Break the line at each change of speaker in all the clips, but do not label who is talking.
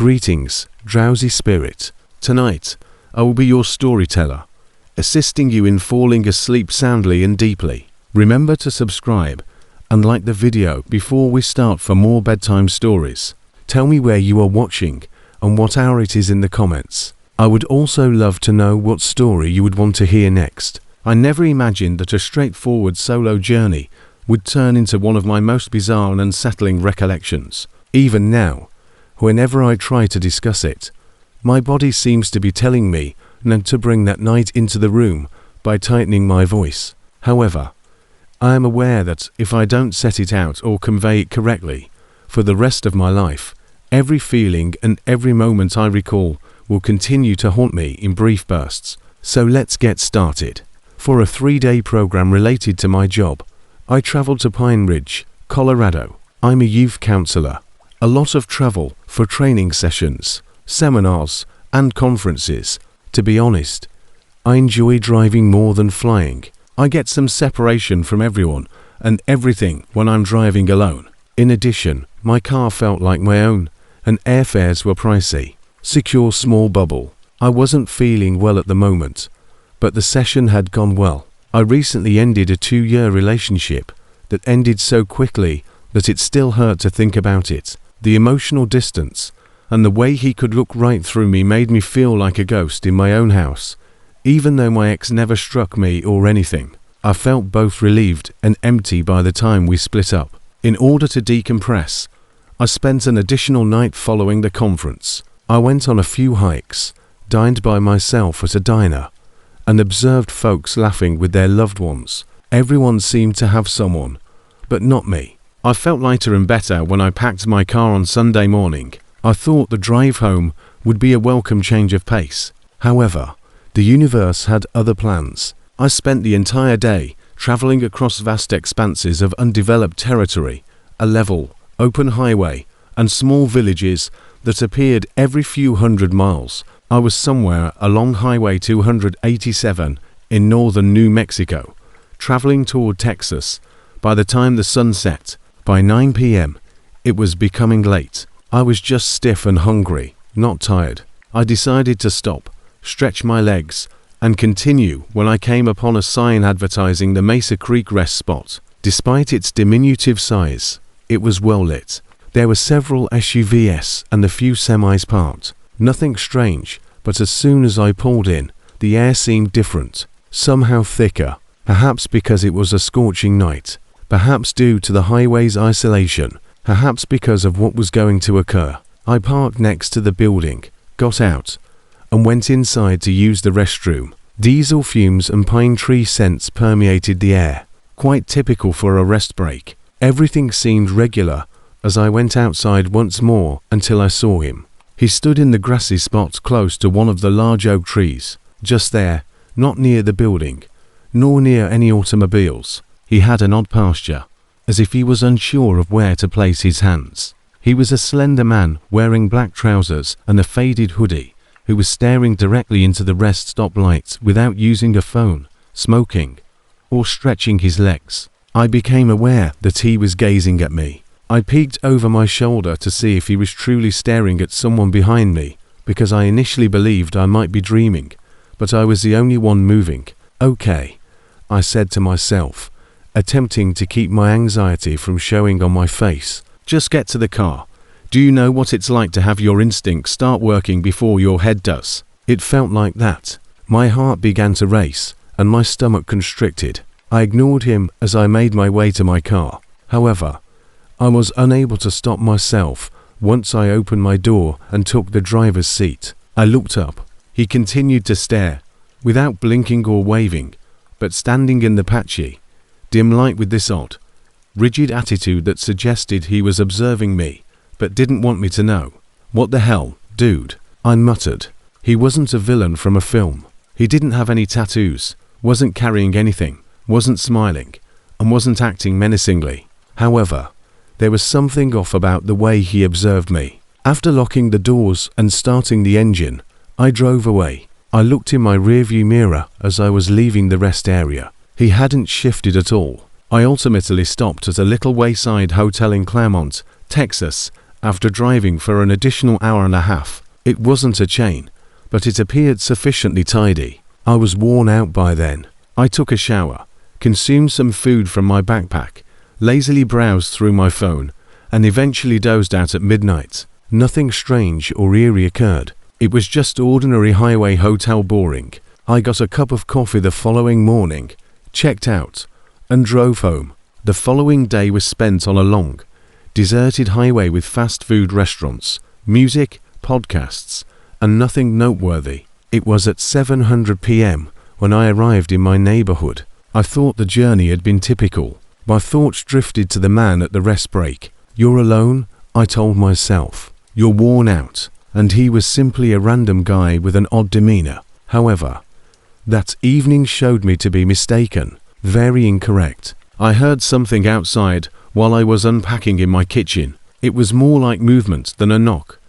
Greetings, drowsy spirit. Tonight, I will be your storyteller, assisting you in falling asleep soundly and deeply. Remember to subscribe and like the video before we start for more bedtime stories. Tell me where you are watching and what hour it is in the comments. I would also love to know what story you would want to hear next. I never imagined that a straightforward solo journey would turn into one of my most bizarre and unsettling recollections. Even now, whenever I try to discuss it, my body seems to be telling me not to bring that night into the room by tightening my voice. However, I am aware that if I don't set it out or convey it correctly, for the rest of my life, every feeling and every moment I recall will continue to haunt me in brief bursts. So let's get started. For a 3-day program related to my job, I traveled to Pine Ridge, Colorado. I'm a youth counselor. A lot of travel for training sessions, seminars, and conferences. To be honest, I enjoy driving more than flying. I get some separation from everyone and everything when I'm driving alone. In addition, my car felt like my own, and airfares were pricey. Secure small bubble. I wasn't feeling well at the moment, but the session had gone well. I recently ended a 2-year relationship that ended so quickly that it still hurt to think about it. The emotional distance and the way he could look right through me made me feel like a ghost in my own house. Even though my ex never struck me or anything, I felt both relieved and empty by the time we split up. In order to decompress, I spent an additional night following the conference. I went on a few hikes, dined by myself at a diner, and observed folks laughing with their loved ones. Everyone seemed to have someone, but not me. I felt lighter and better when I packed my car on Sunday morning. I thought the drive home would be a welcome change of pace. However, the universe had other plans. I spent the entire day traveling across vast expanses of undeveloped territory, a level, open highway, and small villages that appeared every few hundred miles. I was somewhere along Highway 287 in northern New Mexico, traveling toward Texas. By the time the sun set, by 9 p.m., it was becoming late. I was just stiff and hungry, not tired. I decided to stop, stretch my legs, and continue when I came upon a sign advertising the Mesa Creek rest spot. Despite its diminutive size, it was well lit. There were several SUVs and a few semis parked. Nothing strange, but as soon as I pulled in, the air seemed different, somehow thicker, perhaps because it was a scorching night. Perhaps due to the highway's isolation, perhaps because of what was going to occur. I parked next to the building, got out, and went inside to use the restroom. Diesel fumes and pine tree scents permeated the air, quite typical for a rest break. Everything seemed regular as I went outside once more until I saw him. He stood in the grassy spot close to one of the large oak trees, just there, not near the building, nor near any automobiles. He had an odd posture, as if he was unsure of where to place his hands. He was a slender man wearing black trousers and a faded hoodie, who was staring directly into the rest stop lights without using a phone, smoking, or stretching his legs. I became aware that he was gazing at me. I peeked over my shoulder to see if he was truly staring at someone behind me, because I initially believed I might be dreaming, but I was the only one moving. Okay, I said to myself, attempting to keep my anxiety from showing on my face. Just get to the car. Do you know what it's like to have your instincts start working before your head does? It felt like that. My heart began to race, and my stomach constricted. I ignored him as I made my way to my car. However, I was unable to stop myself once I opened my door and took the driver's seat. I looked up. He continued to stare, without blinking or waving, but standing in the patchy, dim light with this odd, rigid attitude that suggested he was observing me, but didn't want me to know. What the hell, dude? I muttered. He wasn't a villain from a film. He didn't have any tattoos, wasn't carrying anything, wasn't smiling, and wasn't acting menacingly. However, there was something off about the way he observed me. After locking the doors and starting the engine, I drove away. I looked in my rearview mirror as I was leaving the rest area. He hadn't shifted at all. I ultimately stopped at a little wayside hotel in Claremont, Texas, after driving for an additional hour and a half. It wasn't a chain, but it appeared sufficiently tidy. I was worn out by then. I took a shower, consumed some food from my backpack, lazily browsed through my phone, and eventually dozed out at midnight. Nothing strange or eerie occurred. It was just ordinary highway hotel boring. I got a cup of coffee the following morning, checked out, and drove home. The following day was spent on a long, deserted highway with fast food restaurants, music, podcasts, and nothing noteworthy. It was at 7:00 p.m. when I arrived in my neighborhood. I thought the journey had been typical. My thoughts drifted to the man at the rest break. "You're alone," I told myself. "You're worn out." And he was simply a random guy with an odd demeanor. However, that evening showed me to be mistaken, very incorrect. I heard something outside while I was unpacking in my kitchen. It was more like movement than a knock,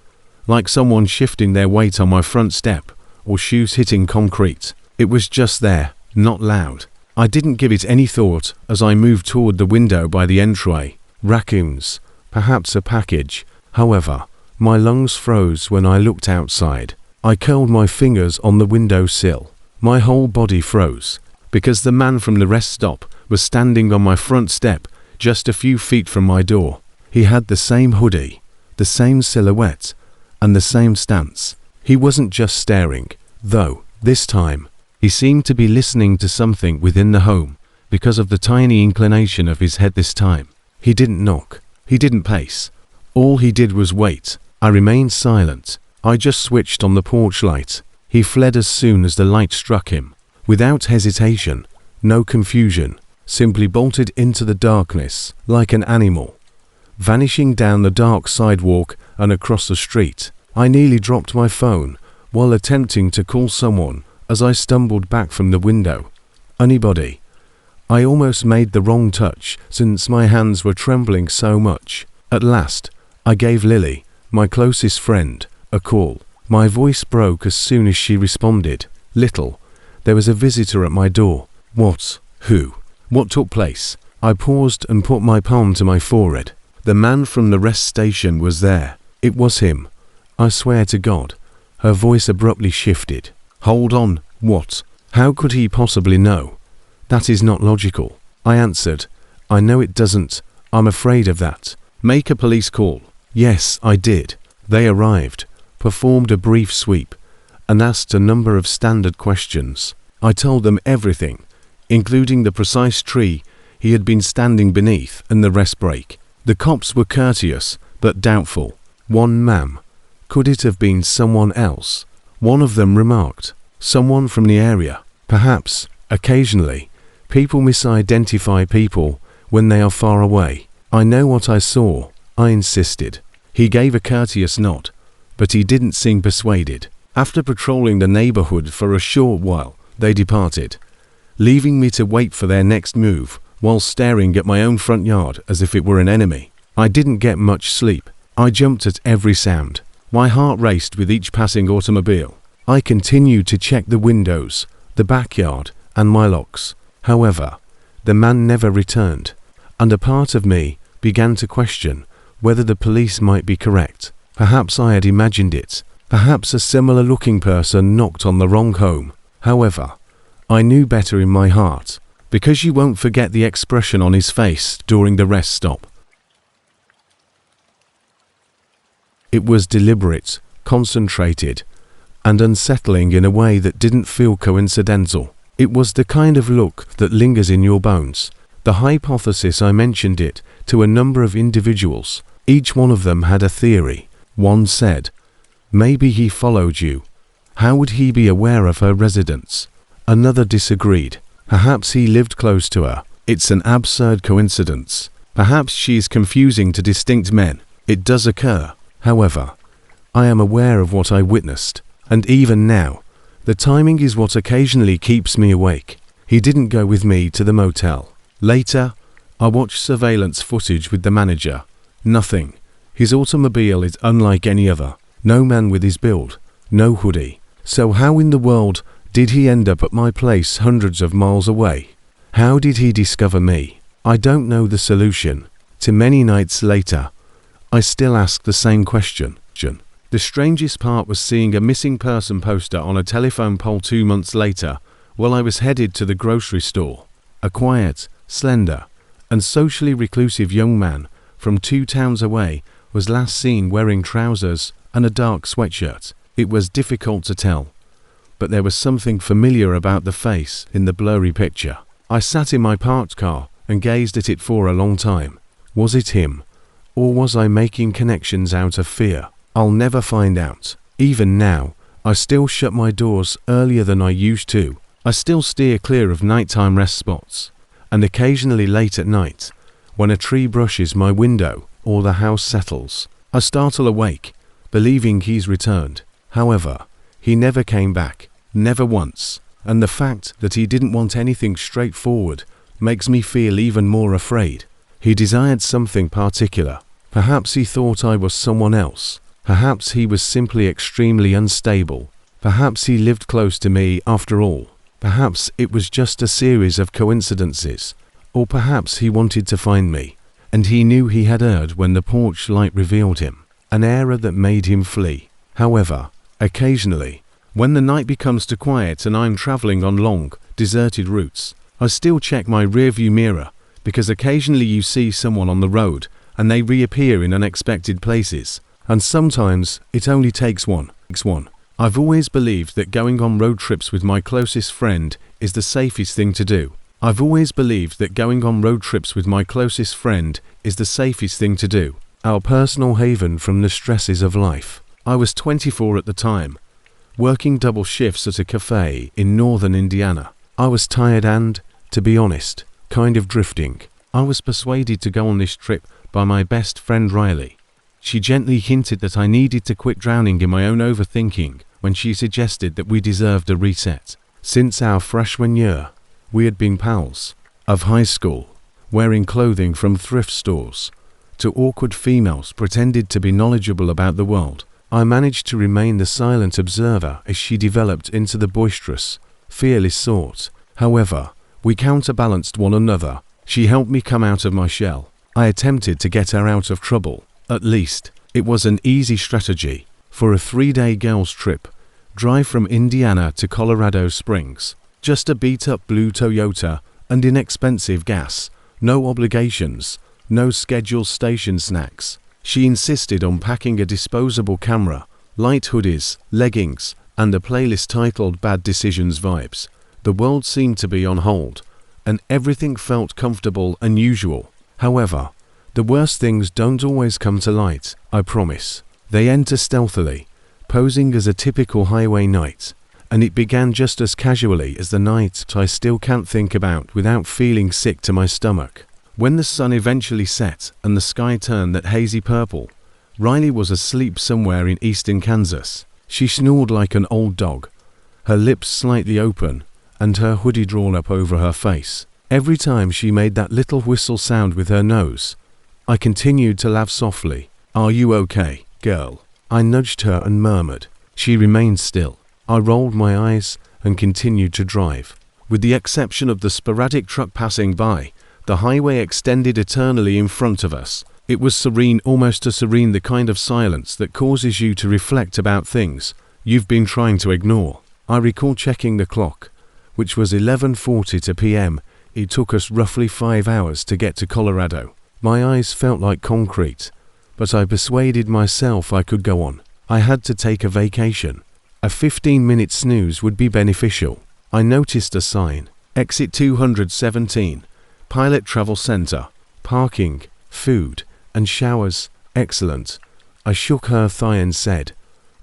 like someone shifting their weight on my front step or shoes hitting concrete. It was just there, not loud. I didn't give it any thought as I moved toward the window by the entryway. Raccoons, perhaps a package. However, my lungs froze when I looked outside. I curled my fingers on the windowsill. My whole body froze, because the man from the rest stop was standing on my front step just a few feet from my door. He had the same hoodie, the same silhouette, and the same stance. He wasn't just staring, though. This time, he seemed to be listening to something within the home, because of the tiny inclination of his head this time. He didn't knock. He didn't pace. All he did was wait. I remained silent. I just switched on the porch light. He fled as soon as the light struck him. Without hesitation, no confusion, simply bolted into the darkness like an animal, vanishing down the dark sidewalk and across the street. I nearly dropped my phone while attempting to call someone as I stumbled back from the window. Anybody? I almost made the wrong touch since my hands were trembling so much. At last, I gave Lily, my closest friend, a call. My voice broke as soon as she responded. "Little, there was a visitor at my door." "What? Who? What took place?" I paused and put my palm to my forehead. The man from the rest station was there. It was him. I swear to God. Her voice abruptly shifted. "Hold on, what? How could he possibly know? That is not logical." I answered. "I know it doesn't. I'm afraid of that." "Make a police call." Yes, I did. They arrived, performed a brief sweep, and asked a number of standard questions. I told them everything, including the precise tree he had been standing beneath and the rest break. The cops were courteous, but doubtful. "One, ma'am. Could it have been someone else?" One of them remarked. "Someone from the area." Perhaps, occasionally, people misidentify people when they are far away. "I know what I saw," I insisted. He gave a courteous nod, but he didn't seem persuaded. After patrolling the neighborhood for a short while, they departed, leaving me to wait for their next move while staring at my own front yard as if it were an enemy. I didn't get much sleep. I jumped at every sound. My heart raced with each passing automobile. I continued to check the windows, the backyard, and my locks. However, the man never returned, and a part of me began to question whether the police might be correct. Perhaps I had imagined it. Perhaps a similar-looking person knocked on the wrong home. However, I knew better in my heart, because you won't forget the expression on his face during the rest stop. It was deliberate, concentrated, and unsettling in a way that didn't feel coincidental. It was the kind of look that lingers in your bones. The hypothesis I mentioned it to a number of individuals. Each one of them had a theory. One said, "Maybe he followed you. How would he be aware of her residence?" Another disagreed. "Perhaps he lived close to her. It's an absurd coincidence. Perhaps she is confusing to distinct men." It does occur. However, I am aware of what I witnessed, and even now, the timing is what occasionally keeps me awake. He didn't go with me to the motel. Later, I watched surveillance footage with the manager. Nothing. His automobile is unlike any other. No man with his build. No hoodie. So how in the world did he end up at my place hundreds of miles away? How did he discover me? I don't know the solution. To many nights later, I still ask the same question. The strangest part was seeing a missing person poster on a telephone pole 2 months later while I was headed to the grocery store. A quiet, slender, and socially reclusive young man from 2 towns away was last seen wearing trousers and a dark sweatshirt. It was difficult to tell, but there was something familiar about the face in the blurry picture. I sat in my parked car and gazed at it for a long time. Was it him, or was I making connections out of fear? I'll never find out. Even now, I still shut my doors earlier than I used to. I still steer clear of nighttime rest spots, and occasionally late at night, when a tree brushes my window or the house settles, I startle awake, believing he's returned. However, he never came back, never once, and the fact that he didn't want anything straightforward makes me feel even more afraid. He desired something particular. Perhaps he thought I was someone else. Perhaps he was simply extremely unstable. Perhaps he lived close to me after all. Perhaps it was just a series of coincidences. Or perhaps he wanted to find me, and he knew he had erred when the porch light revealed him. An error that made him flee. However, occasionally, when the night becomes too quiet and I'm traveling on long, deserted routes, I still check my rearview mirror, because occasionally you see someone on the road and they reappear in unexpected places. And sometimes it only takes one. I've always believed that going on road trips with my closest friend is the safest thing to do. Our personal haven from the stresses of life. I was 24 at the time, working double shifts at a cafe in northern Indiana. I was tired and, to be honest, kind of drifting. I was persuaded to go on this trip by my best friend Riley. She gently hinted that I needed to quit drowning in my own overthinking when she suggested that we deserved a reset. Since our freshman year, we had been pals. Of high school, wearing clothing from thrift stores, to awkward females pretended to be knowledgeable about the world. I managed to remain the silent observer as she developed into the boisterous, fearless sort. However, we counterbalanced one another. She helped me come out of my shell. I attempted to get her out of trouble. At least, it was an easy strategy. For a 3-day girls' trip, drive from Indiana to Colorado Springs. Just a beat-up blue Toyota and inexpensive gas. No obligations, no scheduled station snacks. She insisted on packing a disposable camera, light hoodies, leggings, and a playlist titled Bad Decisions Vibes. The world seemed to be on hold, and everything felt comfortable and usual. However, the worst things don't always come to light, I promise. They enter stealthily, posing as a typical highway night, and it began just as casually as the night I still can't think about without feeling sick to my stomach. When the sun eventually set and the sky turned that hazy purple, Riley was asleep somewhere in eastern Kansas. She snored like an old dog, her lips slightly open and her hoodie drawn up over her face. Every time she made that little whistle sound with her nose, I continued to laugh softly. "Are you okay, girl?" I nudged her and murmured. She remained still. I rolled my eyes and continued to drive. With the exception of the sporadic truck passing by, the highway extended eternally in front of us. It was serene, almost too serene, the kind of silence that causes you to reflect about things you've been trying to ignore. I recall checking the clock, which was 11:40 p.m. It took us roughly 5 hours to get to Colorado. My eyes felt like concrete, but I persuaded myself I could go on. I had to take a vacation. A 15-minute snooze would be beneficial. I noticed a sign. Exit 217. Pilot Travel Center. Parking, food, and showers. Excellent. I shook her thigh and said,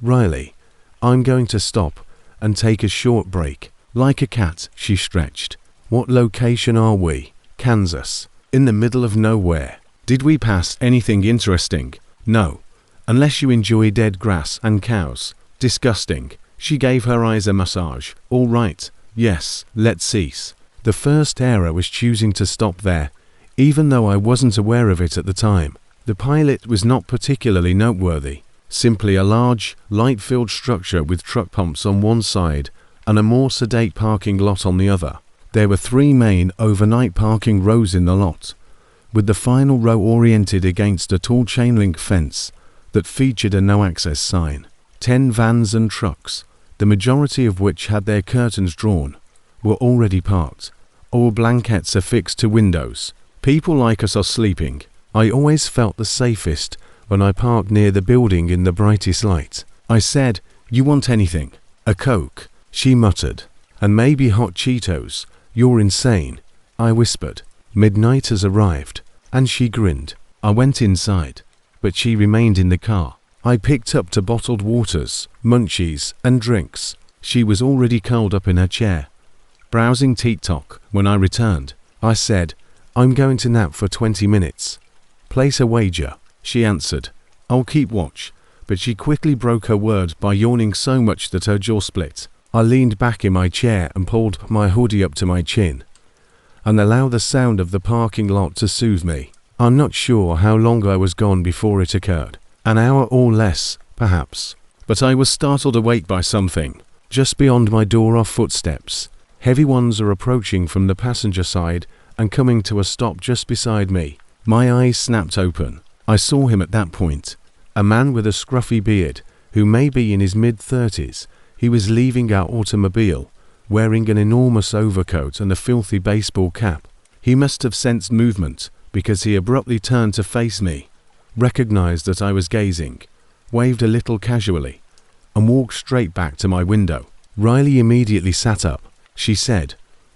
"Riley, I'm going to stop and take a short break." Like a cat, she stretched. "What location are we?" "Kansas. In the middle of nowhere." "Did we pass anything interesting?" "No. Unless you enjoy dead grass and cows." "Disgusting." She gave her eyes a massage. "All right. Yes, let's cease." The first error was choosing to stop there, even though I wasn't aware of it at the time. The pilot was not particularly noteworthy. Simply a large, light-filled structure with truck pumps on one side and a more sedate parking lot on the other. There were 3 main overnight parking rows in the lot, with the final row oriented against a tall chain-link fence that featured a no-access sign. 10 vans and trucks, the majority of which had their curtains drawn, were already parked, or blankets affixed to windows. People like us are sleeping. I always felt the safest when I parked near the building in the brightest light. I said, "You want anything?" "A Coke," she muttered. "And maybe hot Cheetos." "You're insane," I whispered. "Midnight has arrived," and she grinned. I went inside, but she remained in the car. I picked up 2 bottled waters, munchies, and drinks. She was already curled up in her chair, browsing TikTok when I returned. I said, "I'm going to nap for 20 minutes. Place a wager," she answered. "I'll keep watch," but she quickly broke her word by yawning so much that her jaw split. I leaned back in my chair and pulled my hoodie up to my chin and allowed the sound of the parking lot to soothe me. I'm not sure how long I was gone before it occurred. An hour or less, perhaps. But I was startled awake by something. Just beyond my door are footsteps. Heavy ones are approaching from the passenger side and coming to a stop just beside me. My eyes snapped open. I saw him at that point. A man with a scruffy beard, who may be in his mid-30s. He was leaving our automobile, wearing an enormous overcoat and a filthy baseball cap. He must have sensed movement, because he abruptly turned to face me, recognized that I was gazing, waved a little casually, and walked straight back to my window. Riley immediately sat up. She said,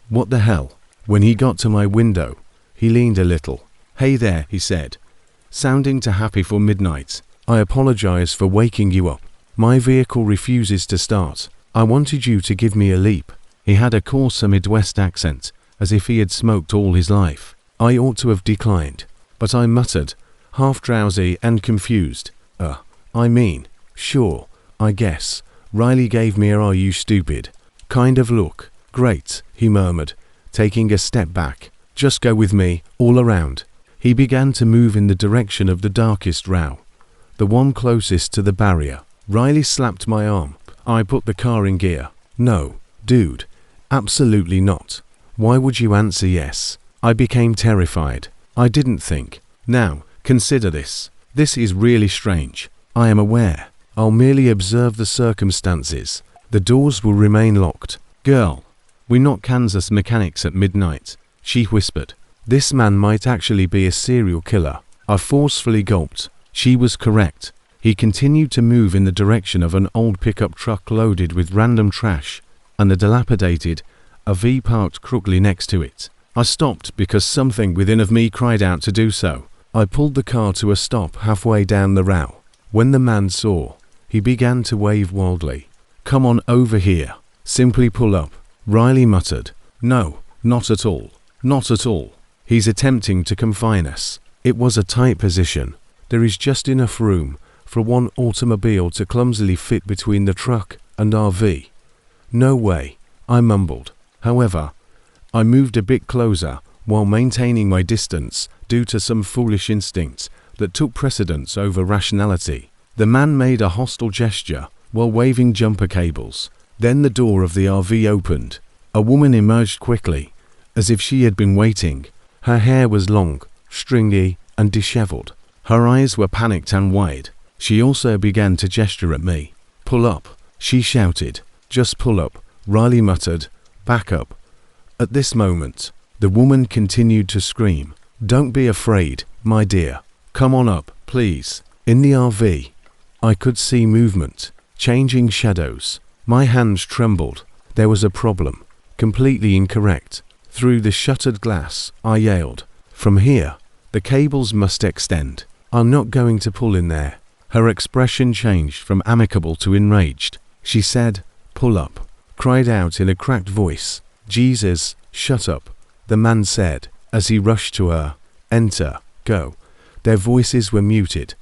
"What the hell?" When he got to my window, he leaned a little. "Hey there," he said, sounding too happy for midnight. "I apologize for waking you up. My vehicle refuses to start. I wanted you to give me a leap." He had a coarse Midwest accent, as if he had smoked all his life. I ought to have declined, but I muttered, half drowsy and confused. I mean, sure, I guess." Riley gave me a "are you stupid" kind of look. "Great," he murmured, taking a step back. "Just go with me, all around." He began to move in the direction of the darkest row, the one closest to the barrier. Riley slapped my arm. I put the car in gear. "No, dude, absolutely not. Why would you answer yes?" I became terrified. I didn't think. "Now, consider this. This is really strange. I am aware. I'll merely observe the circumstances. The doors will remain locked. Girl, we're not Kansas mechanics at midnight," she whispered. "This man might actually be a serial killer." I forcefully gulped. She was correct. He continued to move in the direction of an old pickup truck loaded with random trash, and a dilapidated RV parked crookedly next to it. I stopped because something within of me cried out to do so. I pulled the car to a stop halfway down the row. When the man saw, he began to wave wildly. "Come on over here. Simply pull up." Riley muttered, "No, not at all. Not at all. He's attempting to confine us." It was a tight position. There is just enough room for one automobile to clumsily fit between the truck and RV. "No way," I mumbled. However, I moved a bit closer while maintaining my distance due to some foolish instinct that took precedence over rationality. The man made a hostile gesture while waving jumper cables. Then the door of the RV opened. A woman emerged quickly, as if she had been waiting. Her hair was long, stringy, and disheveled. Her eyes were panicked and wide. She also began to gesture at me. "Pull up," she shouted. "Just pull up," Riley muttered. "Back up." At this moment, the woman continued to scream. "Don't be afraid, my dear. Come on up, please." In the RV, I could see movement, changing shadows. My hands trembled. There was a problem. Completely incorrect. Through the shuttered glass, I yelled, "From here, the cables must extend. I'm not going to pull in there." Her expression changed from amicable to enraged. She said, "Pull up," cried out in a cracked voice. "Jesus, shut up," the man said, as he rushed to her. "Enter, go." Their voices were muted,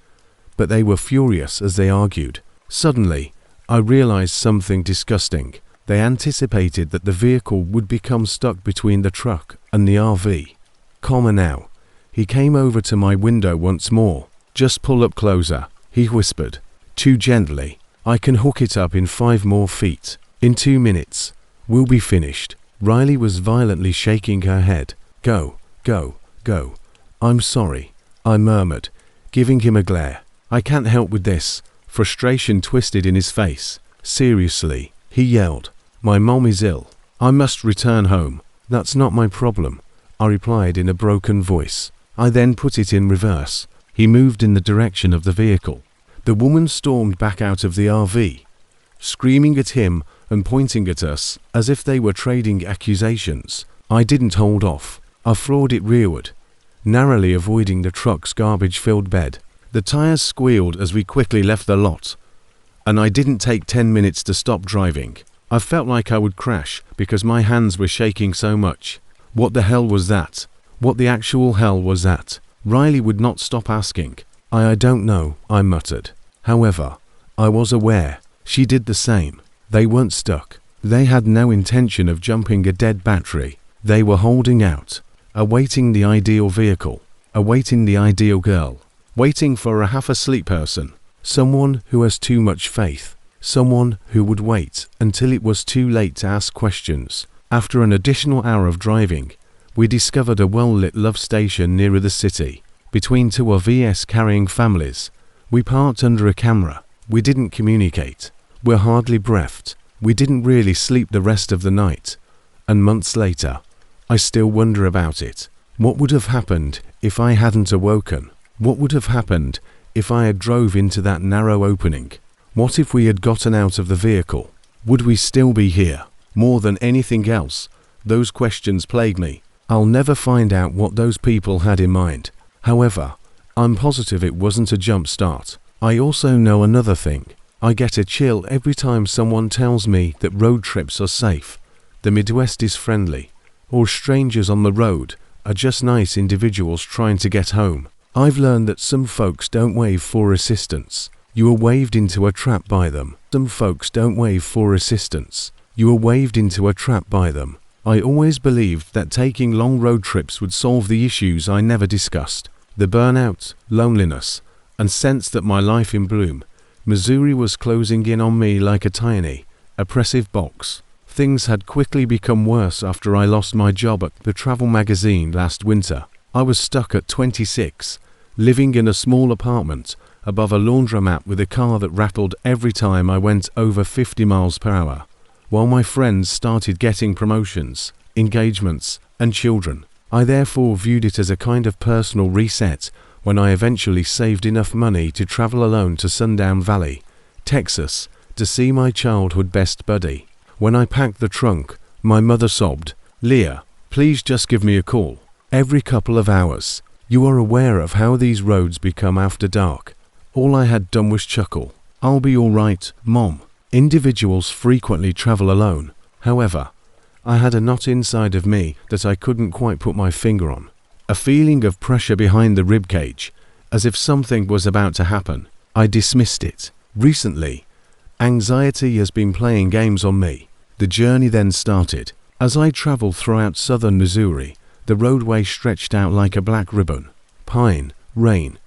but they were furious as they argued. Suddenly, I realized something disgusting. They anticipated that the vehicle would become stuck between the truck and the RV. "Calmer now." He came over to my window once more. "Just pull up closer," he whispered. "Too gently. I can hook it up in 5 more feet. In 2 minutes, we'll be finished." Riley was violently shaking her head. "Go, go, go." "I'm sorry," I murmured, giving him a glare. "I can't help with this." Frustration twisted in his face. "Seriously," he yelled. "My mom is ill. I must return home." "That's not my problem," I replied in a broken voice. I then put it in reverse. He moved in the direction of the vehicle. The woman stormed back out of the RV, screaming at him and pointing at us as if they were trading accusations. I didn't hold off. I floored it rearward, narrowly avoiding the truck's garbage-filled bed. The tires squealed as we quickly left the lot, and I didn't take 10 minutes to stop driving. I felt like I would crash because my hands were shaking so much. What the hell was that? What the actual hell was that? Riley would not stop asking. I don't know, I muttered. However, I was aware she did the same. They weren't stuck. They had no intention of jumping a dead battery. They were holding out, awaiting the ideal vehicle, awaiting the ideal girl, waiting for a half-asleep person, someone who has too much faith, someone who would wait until it was too late to ask questions. After an additional hour of driving, we discovered a well-lit love station nearer the city, between two RVs carrying families. We parked under a camera. We didn't communicate. We're hardly breathed. We didn't really sleep the rest of the night. And months later, I still wonder about it. What would have happened if I hadn't awoken? What would have happened if I had drove into that narrow opening? What if we had gotten out of the vehicle? Would we still be here? More than anything else, those questions plague me. I'll never find out what those people had in mind. However, I'm positive it wasn't a jump start. I also know another thing. I get a chill every time someone tells me that road trips are safe, the Midwest is friendly, or strangers on the road are just nice individuals trying to get home. I've learned that some folks don't wave for assistance. You are waved into a trap by them. Some folks don't wave for assistance. You are waved into a trap by them. I always believed that taking long road trips would solve the issues I never discussed. The burnout, loneliness, and sense that my life in bloom, Missouri was closing in on me like a tiny, oppressive box. Things had quickly become worse after I lost my job at the travel magazine last winter. I was stuck at 26, living in a small apartment above a laundromat with a car that rattled every time I went over 50 miles per hour, while my friends started getting promotions, engagements, and children. I therefore viewed it as a kind of personal reset when I eventually saved enough money to travel alone to Sundown Valley, Texas, to see my childhood best buddy. When I packed the trunk, my mother sobbed, "Leah, please just give me a call." Every couple of hours. You are aware of how these roads become after dark. All I had done was chuckle. "I'll be all right, Mom." Individuals frequently travel alone. However, I had a knot inside of me that I couldn't quite put my finger on. A feeling of pressure behind the ribcage, as if something was about to happen. I dismissed it. Recently, anxiety has been playing games on me. The journey then started. As I traveled throughout southern Missouri, the roadway stretched out like a black ribbon. Pine, rain,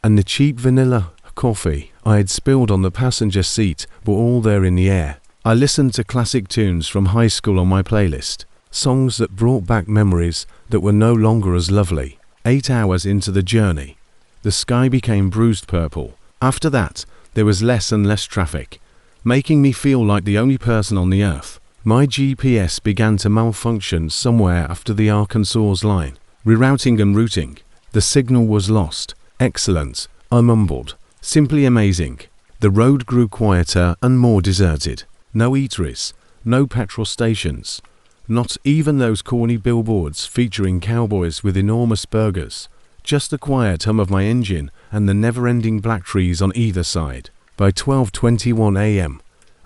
and the cheap vanilla coffee I had spilled on the passenger seat were all there in the air. I listened to classic tunes from high school on my playlist, songs that brought back memories that were no longer as lovely. 8 hours into the journey, the sky became bruised purple. After that, there was less and less traffic, making me feel like the only person on the earth. My GPS began to malfunction somewhere after the Arkansas line. Rerouting and routing. The signal was lost. Excellent, I mumbled. Simply amazing. The road grew quieter and more deserted. No eateries, no petrol stations, not even those corny billboards featuring cowboys with enormous burgers. Just the quiet hum of my engine and the never-ending black trees on either side. By 12:21 a.m.,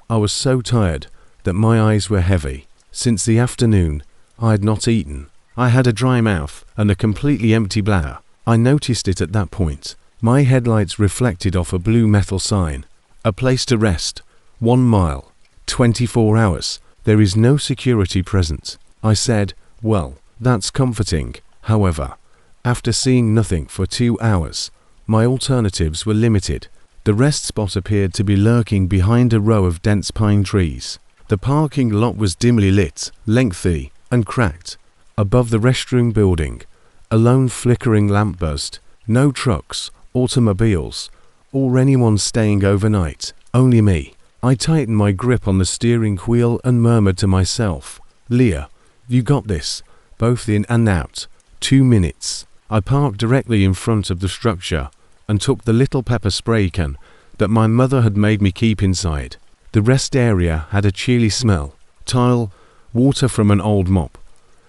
I was so tired that my eyes were heavy. Since the afternoon, I had not eaten. I had a dry mouth and a completely empty bladder. I noticed it at that point. My headlights reflected off a blue metal sign. A place to rest. 1 mile. 24 hours. There is no security present. I said, well, that's comforting. However, after seeing nothing for 2 hours, my alternatives were limited. The rest spot appeared to be lurking behind a row of dense pine trees. The parking lot was dimly lit, lengthy, and cracked. Above the restroom building, A lone flickering lamp buzzed. No trucks, automobiles, or anyone staying overnight. Only me. I tightened my grip on the steering wheel and murmured to myself, "Leah, you got this. Both in and out. 2 minutes." I parked directly in front of the structure and took the little pepper spray can that my mother had made me keep inside. The rest area had a chilly smell, tile, water from an old mop,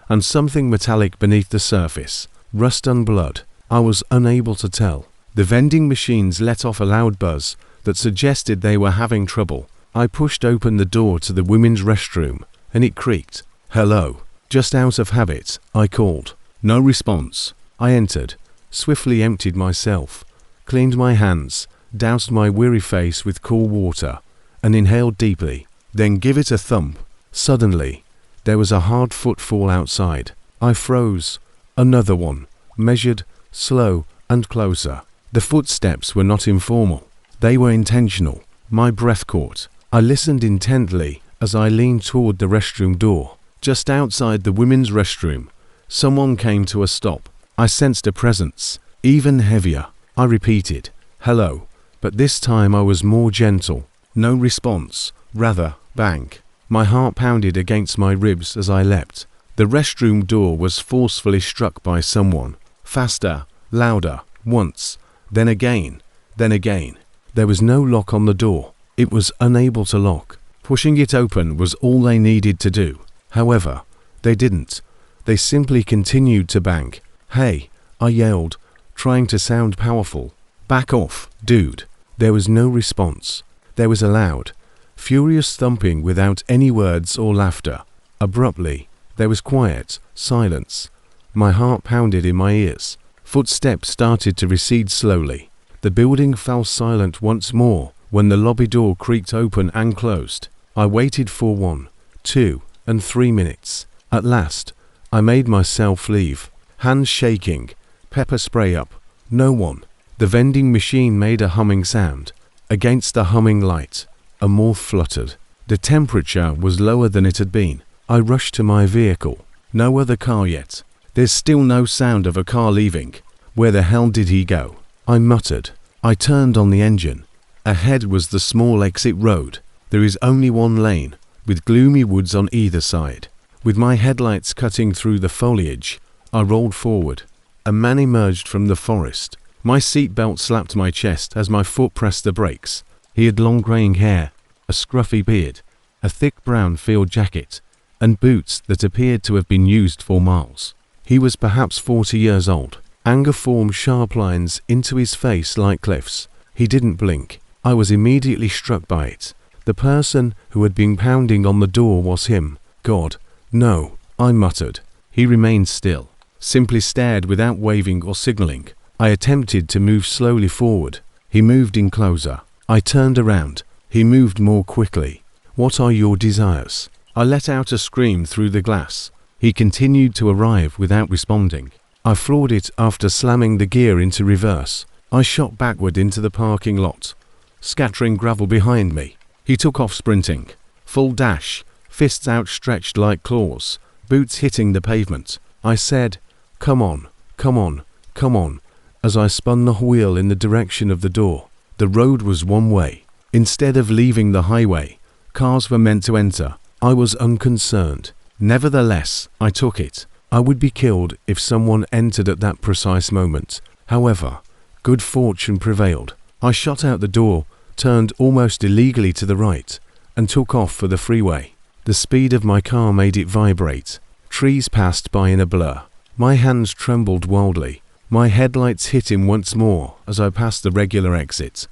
and something metallic beneath the surface. Rust and blood. I was unable to tell. The vending machines let off a loud buzz that suggested they were having trouble. I pushed open the door to the women's restroom, and it creaked. "Hello." Just out of habit, I called. No response. I entered, swiftly emptied myself, cleaned my hands, doused my weary face with cool water, and inhaled deeply. Then give it a thump. Suddenly, there was a hard footfall outside. I froze. Another one, measured, slow, and closer. The footsteps were not informal. They were intentional. My breath caught. I listened intently as I leaned toward the restroom door. Just outside the women's restroom, someone came to a stop. I sensed a presence, even heavier. I repeated, "Hello," but this time I was more gentle. No response, rather, bang. My heart pounded against my ribs as I leapt. The restroom door was forcefully struck by someone. Faster, louder, once, then again, then again. There was no lock on the door. It was unable to lock. Pushing it open was all they needed to do. However, they didn't. They simply continued to bang. "Hey," I yelled, trying to sound powerful. "Back off, dude." There was no response. There was a loud, furious thumping without any words or laughter. Abruptly, there was quiet, silence. My heart pounded in my ears. Footsteps started to recede slowly. The building fell silent once more when the lobby door creaked open and closed. I waited for 1, 2, and 3 minutes. At last, I made myself leave. Hands shaking, pepper spray up. No one. The vending machine made a humming sound. Against the humming light, a moth fluttered. The temperature was lower than it had been. I rushed to my vehicle. No other car yet. There's still no sound of a car leaving. Where the hell did he go? I muttered. I turned on the engine. Ahead was the small exit road. There is only one lane, with gloomy woods on either side. With my headlights cutting through the foliage, I rolled forward. A man emerged from the forest. My seatbelt slapped my chest as my foot pressed the brakes. He had long graying hair, a scruffy beard, a thick brown field jacket, and boots that appeared to have been used for miles. He was perhaps 40 years old. Anger formed sharp lines into his face like cliffs. He didn't blink. I was immediately struck by it. The person who had been pounding on the door was him. God, no, I muttered. He remained still, simply stared without waving or signaling. I attempted to move slowly forward. He moved in closer. I turned around. He moved more quickly. "What are your desires?" I let out a scream through the glass. He continued to arrive without responding. I floored it after slamming the gear into reverse. I shot backward into the parking lot, scattering gravel behind me. He took off sprinting. Full dash, fists outstretched like claws, boots hitting the pavement. I said, "Come on, come on, come on," as I spun the wheel in the direction of the door. The road was one way. Instead of leaving the highway, cars were meant to enter. I was unconcerned. Nevertheless, I took it. I would be killed if someone entered at that precise moment. However, good fortune prevailed. I shot out the door, turned almost illegally to the right, and took off for the freeway. The speed of my car made it vibrate. Trees passed by in a blur. My hands trembled wildly. My headlights hit him once more as I passed the regular exit,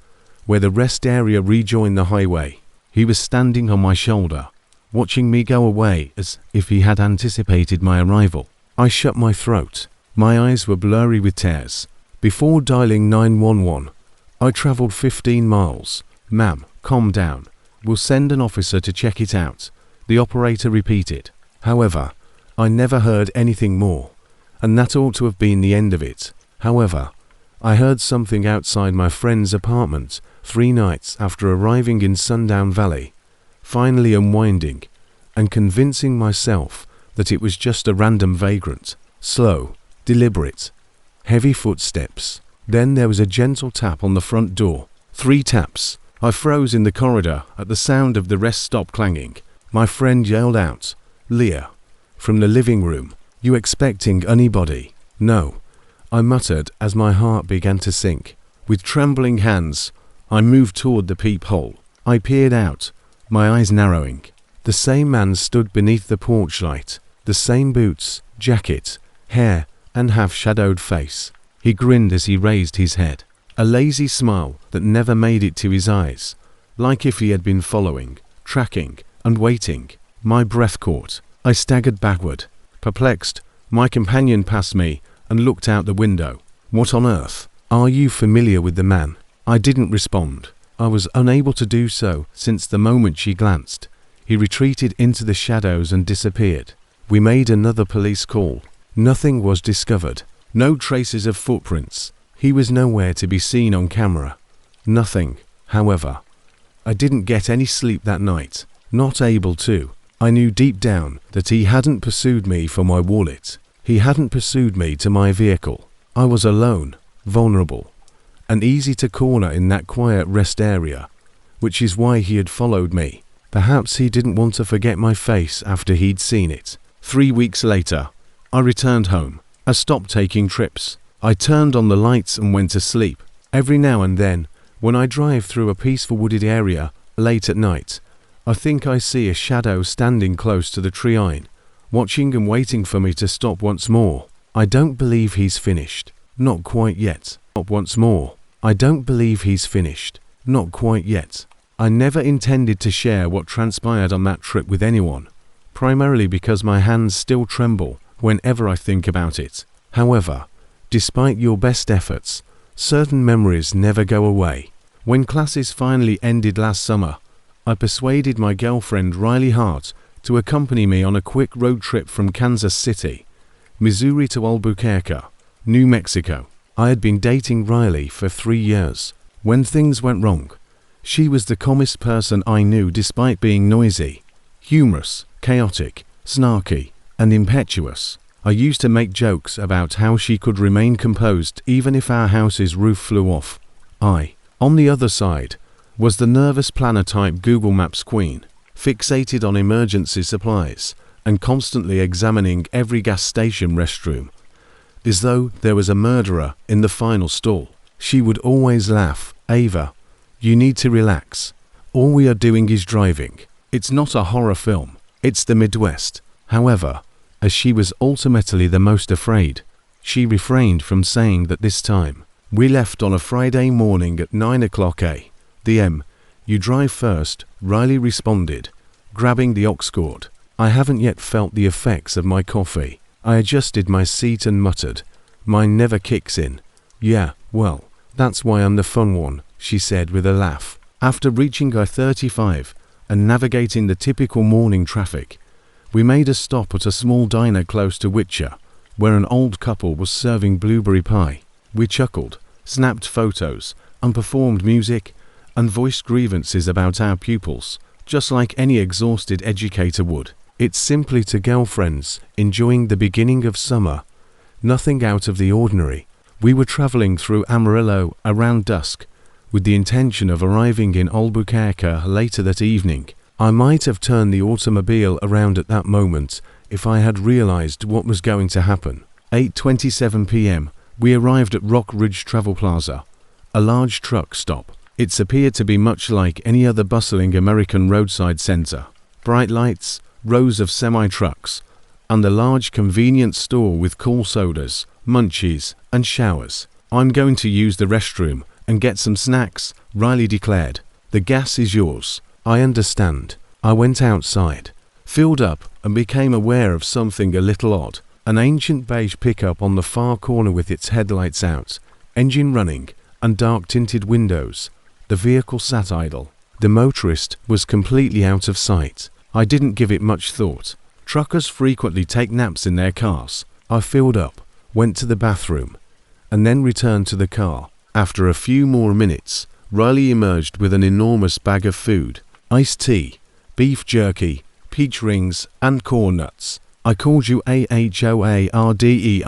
where the rest area rejoined the highway. He was standing on my shoulder, watching me go away as if he had anticipated my arrival. I shut my throat. My eyes were blurry with tears. Before dialing 911, I traveled 15 miles. "Ma'am, calm down. We'll send an officer to check it out," the operator repeated. However, I never heard anything more, and that ought to have been the end of it. However, I heard something outside my friend's apartment 3 nights after arriving in Sundown Valley, finally unwinding and convincing myself that it was just a random vagrant. Slow, deliberate, heavy footsteps. Then there was a gentle tap on the front door. 3 taps. I froze in the corridor at the sound of the rest stop clanging. My friend yelled out, "Leah," from the living room. "You expecting anybody?" "No," I muttered as my heart began to sink. With trembling hands, I moved toward the peephole. I peered out, my eyes narrowing. The same man stood beneath the porch light. The same boots, jacket, hair, and half-shadowed face. He grinned as he raised his head. A lazy smile that never made it to his eyes, like if he had been following, tracking, and waiting. My breath caught. I staggered backward. Perplexed, my companion passed me and looked out the window. "What on earth? Are you familiar with the man?" I didn't respond. I was unable to do so since the moment she glanced. He retreated into the shadows and disappeared. We made another police call. Nothing was discovered. No traces of footprints. He was nowhere to be seen on camera. Nothing, however. I didn't get any sleep that night. Not able to. I knew deep down that he hadn't pursued me for my wallet. He hadn't pursued me to my vehicle. I was alone, vulnerable, and easy to corner in that quiet rest area, which is why he had followed me. Perhaps he didn't want to forget my face after he'd seen it. 3 weeks later, I returned home. I stopped taking trips. I turned on the lights and went to sleep. Every now and then, when I drive through a peaceful wooded area late at night, I think I see a shadow standing close to the tree line, watching and waiting for me to stop once more. I don't believe he's finished. Not quite yet. Stop once more. I don't believe he's finished. Not quite yet. I never intended to share what transpired on that trip with anyone, primarily because my hands still tremble whenever I think about it. However, despite your best efforts, certain memories never go away. When classes finally ended last summer, I persuaded my girlfriend Riley Hart to accompany me on a quick road trip from Kansas City, Missouri to Albuquerque, New Mexico. I had been dating Riley for 3 years. When things went wrong, she was the calmest person I knew despite being noisy, humorous, chaotic, snarky, and impetuous. I used to make jokes about how she could remain composed even if our house's roof flew off. On the other side, was the nervous planner-type Google Maps queen, fixated on emergency supplies and constantly examining every gas station restroom, as though there was a murderer in the final stall. She would always laugh, "Ava, you need to relax. All we are doing is driving. It's not a horror film. It's the Midwest." However, as she was ultimately the most afraid, she refrained from saying that this time. We left on a Friday morning at 9 o'clock a.m. "You drive first," Riley responded, grabbing the aux cord. I haven't yet felt the effects of my coffee. I adjusted my seat and muttered, "Mine never kicks in." "Yeah, well, that's why I'm the fun one," she said with a laugh. After reaching I-35 and navigating the typical morning traffic, we made a stop at a small diner close to Witcher, where an old couple was serving blueberry pie. We chuckled, snapped photos, and performed music, and voiced grievances about our pupils, just like any exhausted educator would. It's simply two girlfriends enjoying the beginning of summer. Nothing out of the ordinary. We were traveling through Amarillo around dusk, with the intention of arriving in Albuquerque later that evening. I might have turned the automobile around at that moment if I had realized what was going to happen. 8:27 p.m. We arrived at Rock Ridge Travel Plaza, a large truck stop. It appeared to be much like any other bustling American roadside center. Bright lights, rows of semi-trucks, and a large convenience store with cool sodas, munchies, and showers. "I'm going to use the restroom and get some snacks," Riley declared. "The gas is yours." "I understand." I went outside, filled up, and became aware of something a little odd. An ancient beige pickup on the far corner with its headlights out, engine running, and dark-tinted windows. The vehicle sat idle. The motorist was completely out of sight. I didn't give it much thought. Truckers frequently take naps in their cars. I filled up, went to the bathroom, and then returned to the car. After a few more minutes, Riley emerged with an enormous bag of food: iced tea, beef jerky, peach rings, and corn nuts. I called you AHOARDER.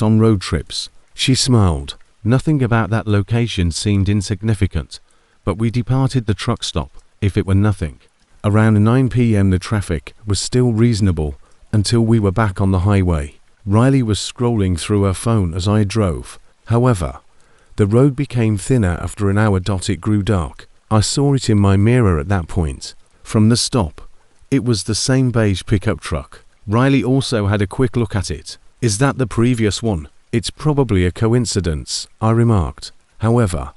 On road trips. She smiled. Nothing about that location seemed insignificant, but we departed the truck stop, if it were nothing. Around 9 p.m. the traffic was still reasonable until we were back on the highway. Riley was scrolling through her phone as I drove. However, the road became thinner after an hour. It grew dark. I saw it in my mirror at that point. From the stop, it was the same beige pickup truck. Riley also had a quick look at it. Is that the previous one? It's probably a coincidence, I remarked. However,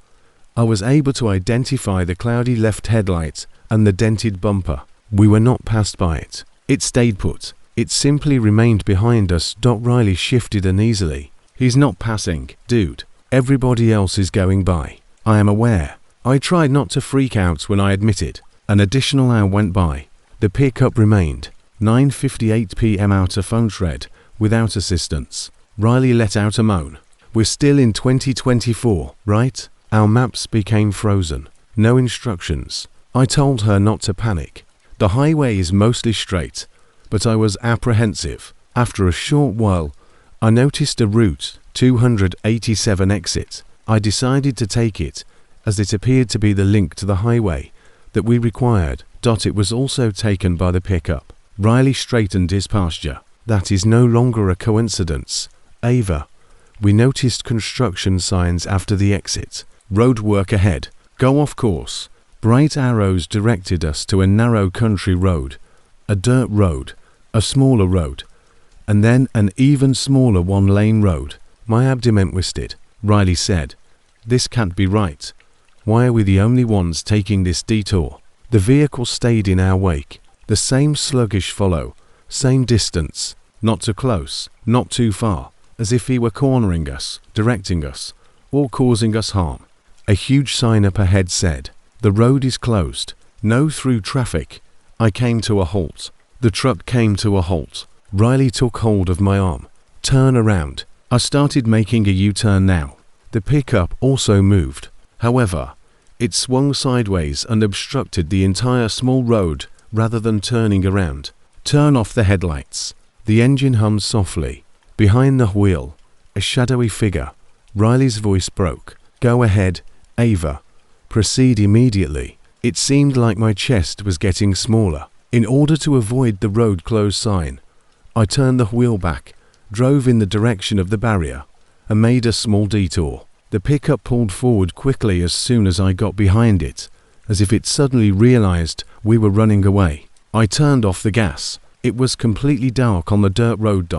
I was able to identify the cloudy left headlight and the dented bumper. We were not passed by it. It stayed put. It simply remained behind us. Riley shifted uneasily. He's not passing, dude. Everybody else is going by. I am aware. I tried not to freak out when I admitted. An additional hour went by. The pickup remained. 9:58 p.m. outer phone thread, without assistance. Riley let out a moan. We're still in 2024, right? Our maps became frozen. No instructions. I told her not to panic. The highway is mostly straight, but I was apprehensive. After a short while, I noticed a route 287 exit. I decided to take it, as it appeared to be the link to the highway that we required. It was also taken by the pickup. Riley straightened his posture. That is no longer a coincidence. Ava, we noticed construction signs after the exit. Road work ahead. Go off course. Bright arrows directed us to a narrow country road, a dirt road, a smaller road, and then an even smaller one-lane road. My abdomen twisted. Riley said, "This can't be right. Why are we the only ones taking this detour?" The vehicle stayed in our wake. The same sluggish follow, same distance, not too close, not too far, as if he were cornering us, directing us, or causing us harm. A huge sign up ahead said, "The road is closed. No through traffic." I came to a halt. The truck came to a halt. Riley took hold of my arm. "Turn around." I started making a U-turn now. The pickup also moved. However, it swung sideways and obstructed the entire small road rather than turning around. "Turn off the headlights." The engine hummed softly. Behind the wheel, a shadowy figure. Riley's voice broke. "Go ahead, Ava. Proceed immediately." It seemed like my chest was getting smaller. In order to avoid the road closed sign, I turned the wheel back, drove in the direction of the barrier, and made a small detour. The pickup pulled forward quickly as soon as I got behind it, as if it suddenly realized we were running away. I turned off the gas. It was completely dark on the dirt road.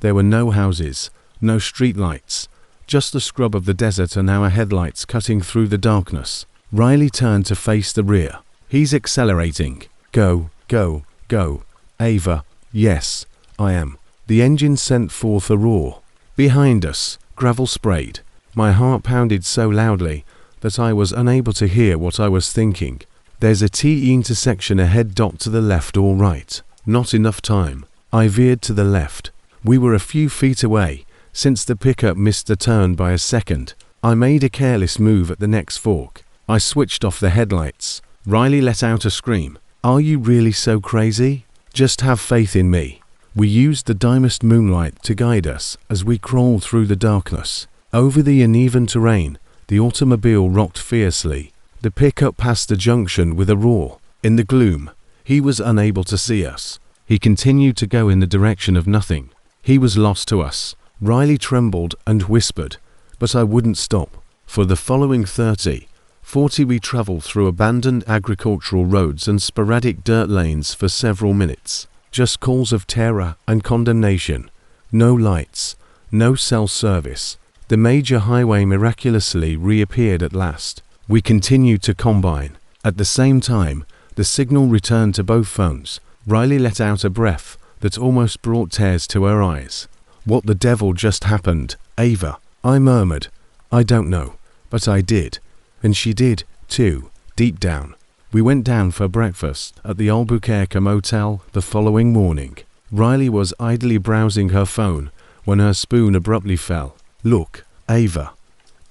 There were no houses, no street lights, just the scrub of the desert and our headlights cutting through the darkness. Riley turned to face the rear. "He's accelerating." "Go, go, go. Ava." "Yes, I am." The engine sent forth a roar. Behind us, gravel sprayed. My heart pounded so loudly that I was unable to hear what I was thinking. "There's a T intersection ahead. To the left or right." Not enough time. I veered to the left. We were a few feet away, since the pickup missed the turn by a second. I made a careless move at the next fork. I switched off the headlights. Riley let out a scream. "Are you really so crazy? Just have faith in me." We used the dimmest moonlight to guide us as we crawled through the darkness. Over the uneven terrain, the automobile rocked fiercely. The pickup passed the junction with a roar. In the gloom, he was unable to see us. He continued to go in the direction of nothing. He was lost to us. Riley trembled and whispered, but I wouldn't stop. For the following 40 we traveled through abandoned agricultural roads and sporadic dirt lanes for several minutes. Just calls of terror and condemnation. No lights, no cell service. The major highway miraculously reappeared at last. We continued to combine. At the same time, the signal returned to both phones. Riley let out a breath that almost brought tears to her eyes. "What the devil just happened, Ava?" I murmured. "I don't know, but I did." And she did, too, deep down. We went down for breakfast at the Albuquerque motel the following morning. Riley was idly browsing her phone when her spoon abruptly fell. "Look, Ava."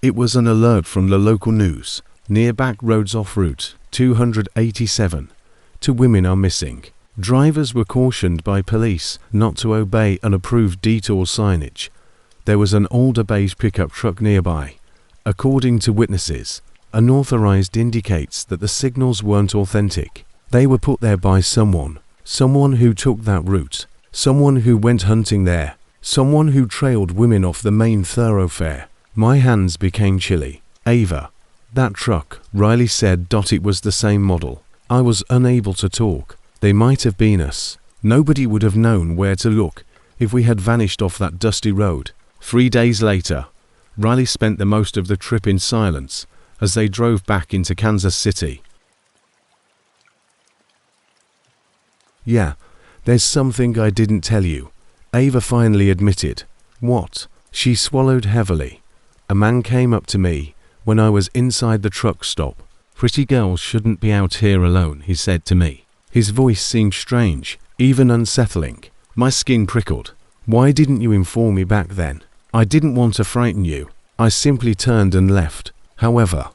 It was an alert from the local news. "Near back roads off route 287. 2 women are missing." Drivers were cautioned by police not to obey unapproved detour signage. There was an older beige pickup truck nearby. According to witnesses, unauthorized indicates that the signals weren't authentic. They were put there by someone who took that route, someone who went hunting there, someone who trailed women off the main thoroughfare. My hands became chilly. Ava. That truck, Riley said. It was the same model. I was unable to talk. They might have been us. Nobody would have known where to look if we had vanished off that dusty road. 3 days later, Riley spent the most of the trip in silence as they drove back into Kansas City. Yeah, there's something I didn't tell you, Ava finally admitted. What? She swallowed heavily. A man came up to me when I was inside the truck stop. Pretty girls shouldn't be out here alone, he said to me. His voice seemed strange, even unsettling. My skin prickled. Why didn't you inform me back then? I didn't want to frighten you. I simply turned and left. However,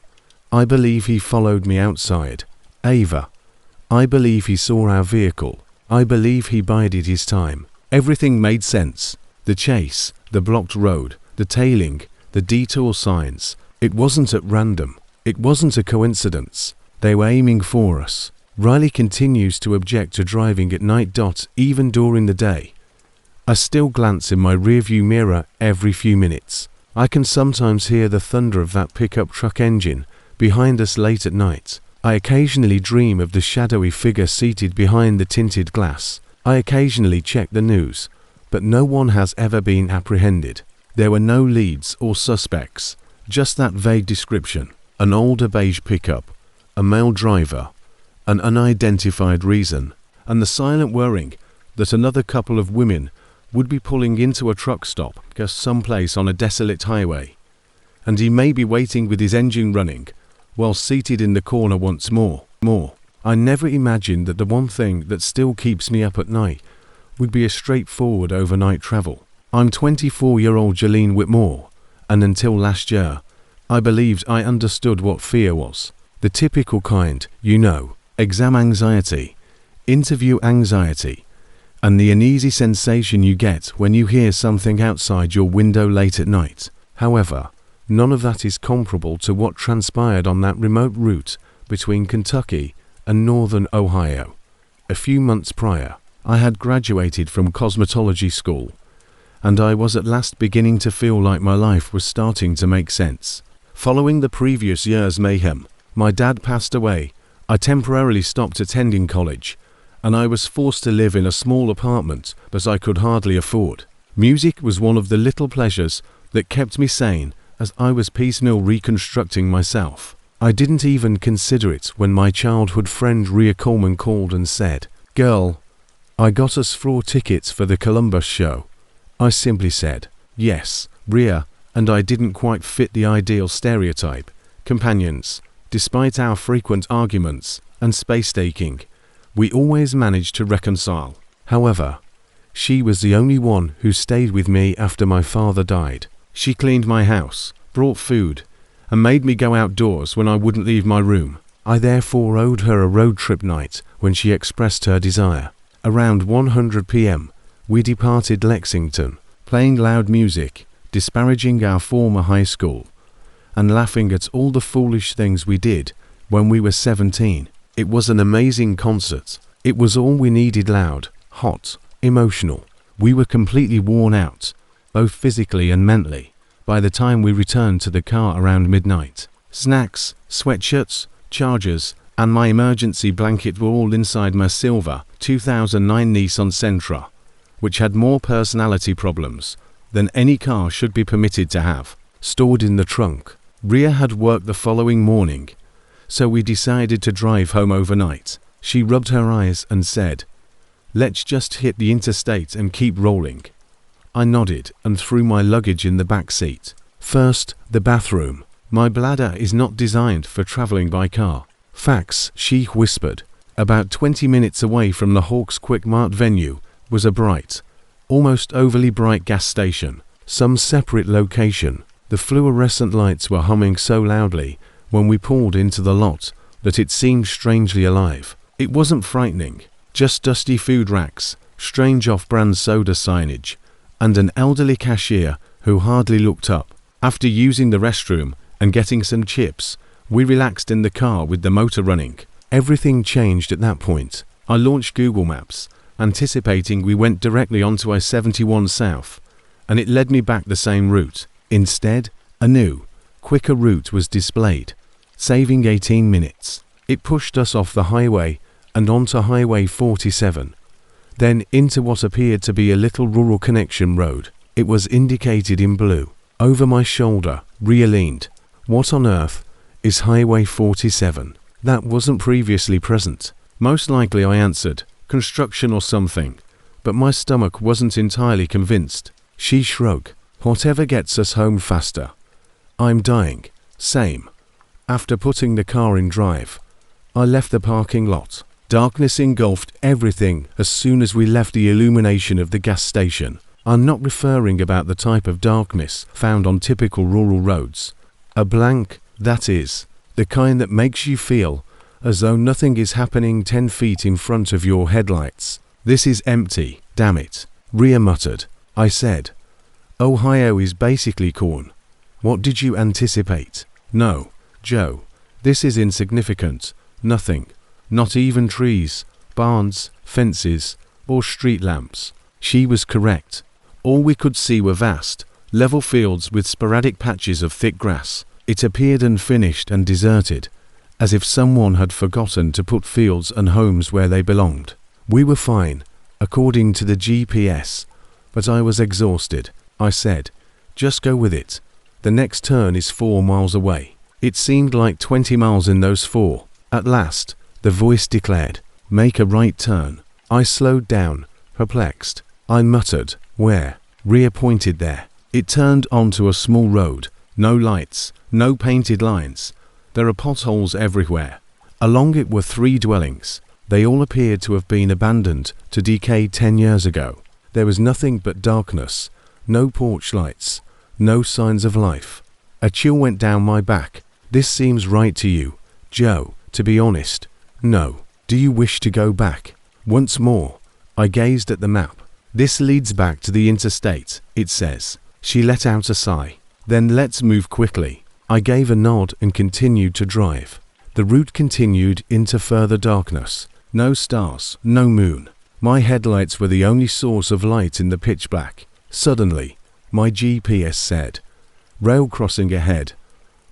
I believe he followed me outside. Ava. I believe he saw our vehicle. I believe he bided his time. Everything made sense. The chase, the blocked road, the tailing, the detour signs. It wasn't at random. It wasn't a coincidence. They were aiming for us. Riley continues to object to driving at night. Even during the day. I still glance in my rearview mirror every few minutes. I can sometimes hear the thunder of that pickup truck engine behind us late at night. I occasionally dream of the shadowy figure seated behind the tinted glass. I occasionally check the news, but no one has ever been apprehended. There were no leads or suspects, just that vague description. An older beige pickup, a male driver, an unidentified reason, and the silent worrying that another couple of women would be pulling into a truck stop just someplace on a desolate highway, and he may be waiting with his engine running while seated in the corner once more. I never imagined that the one thing that still keeps me up at night would be a straightforward overnight travel. I'm 24-year-old Jolene Whitmore, and until last year, I believed I understood what fear was. The typical kind, exam anxiety, interview anxiety, and the uneasy sensation you get when you hear something outside your window late at night. However, none of that is comparable to what transpired on that remote route between Kentucky and northern Ohio. A few months prior, I had graduated from cosmetology school, and I was at last beginning to feel like my life was starting to make sense. Following the previous year's mayhem, my dad passed away. I temporarily stopped attending college, and I was forced to live in a small apartment that I could hardly afford. Music was one of the little pleasures that kept me sane as I was piecemeal reconstructing myself. I didn't even consider it when my childhood friend Rhea Coleman called and said, "Girl, I got us 4 tickets for the Columbus show." I simply said, "Yes, Rhea," and I didn't quite fit the ideal stereotype. Companions. Despite our frequent arguments and space taking, we always managed to reconcile. However, she was the only one who stayed with me after my father died. She cleaned my house, brought food, and made me go outdoors when I wouldn't leave my room. I therefore owed her a road trip night when she expressed her desire. Around 100 p.m., we departed Lexington, playing loud music, disparaging our former high school, and laughing at all the foolish things we did when we were 17. It was an amazing concert. It was all we needed: loud, hot, emotional. We were completely worn out, both physically and mentally, by the time we returned to the car around midnight. Snacks, sweatshirts, chargers, and my emergency blanket were all inside my silver 2009 Nissan Sentra, which had more personality problems than any car should be permitted to have, stored in the trunk. Rhea had work the following morning, so we decided to drive home overnight. She rubbed her eyes and said, "Let's just hit the interstate and keep rolling." I nodded and threw my luggage in the back seat. First, the bathroom. My bladder is not designed for traveling by car. Facts, she whispered. About 20 minutes away from the Hawks Quick Mart venue was a bright, almost overly bright gas station. Some separate location. The fluorescent lights were humming so loudly when we pulled into the lot that it seemed strangely alive. It wasn't frightening. Just dusty food racks, strange off-brand soda signage, and an elderly cashier who hardly looked up. After using the restroom and getting some chips, we relaxed in the car with the motor running. Everything changed at that point. I launched Google Maps, anticipating we went directly onto I-71 South, and it led me back the same route. Instead, a new, quicker route was displayed, saving 18 minutes. It pushed us off the highway and onto Highway 47, then into what appeared to be a little rural connection road. It was indicated in blue. Over my shoulder, Rhea leaned. What on earth is Highway 47? That wasn't previously present. Most likely, I answered, construction or something, but my stomach wasn't entirely convinced. She shrugged. Whatever gets us home faster. I'm dying. Same. After putting the car in drive, I left the parking lot. Darkness engulfed everything as soon as we left the illumination of the gas station. I'm not referring about the type of darkness found on typical rural roads. A blank, that is, the kind that makes you feel as though nothing is happening 10 feet in front of your headlights. This is empty, damn it, Rhea muttered. I said, Ohio is basically corn. What did you anticipate? No, Joe, this is insignificant. Nothing. Not even trees, barns, fences, or street lamps. She was correct. All we could see were vast, level fields with sporadic patches of thick grass. It appeared unfinished and deserted, as if someone had forgotten to put fields and homes where they belonged. We were fine, according to the GPS, but I was exhausted. I said, just go with it. The next turn is 4 miles away. It seemed like 20 miles in those 4. At last, the voice declared, make a right turn. I slowed down, perplexed. I muttered, where? Rhea pointed there. It turned onto a small road. No lights, no painted lines. There are potholes everywhere. Along it were 3 dwellings. They all appeared to have been abandoned to decay 10 years ago. There was nothing but darkness, no porch lights, no signs of life. A chill went down my back. This seems right to you, Joe, to be honest. No. Do you wish to go back? Once more, I gazed at the map. This leads back to the interstate, it says. She let out a sigh. Then let's move quickly. I gave a nod and continued to drive. The route continued into further darkness. No stars, no moon. My headlights were the only source of light in the pitch black. Suddenly, my GPS said, rail crossing ahead.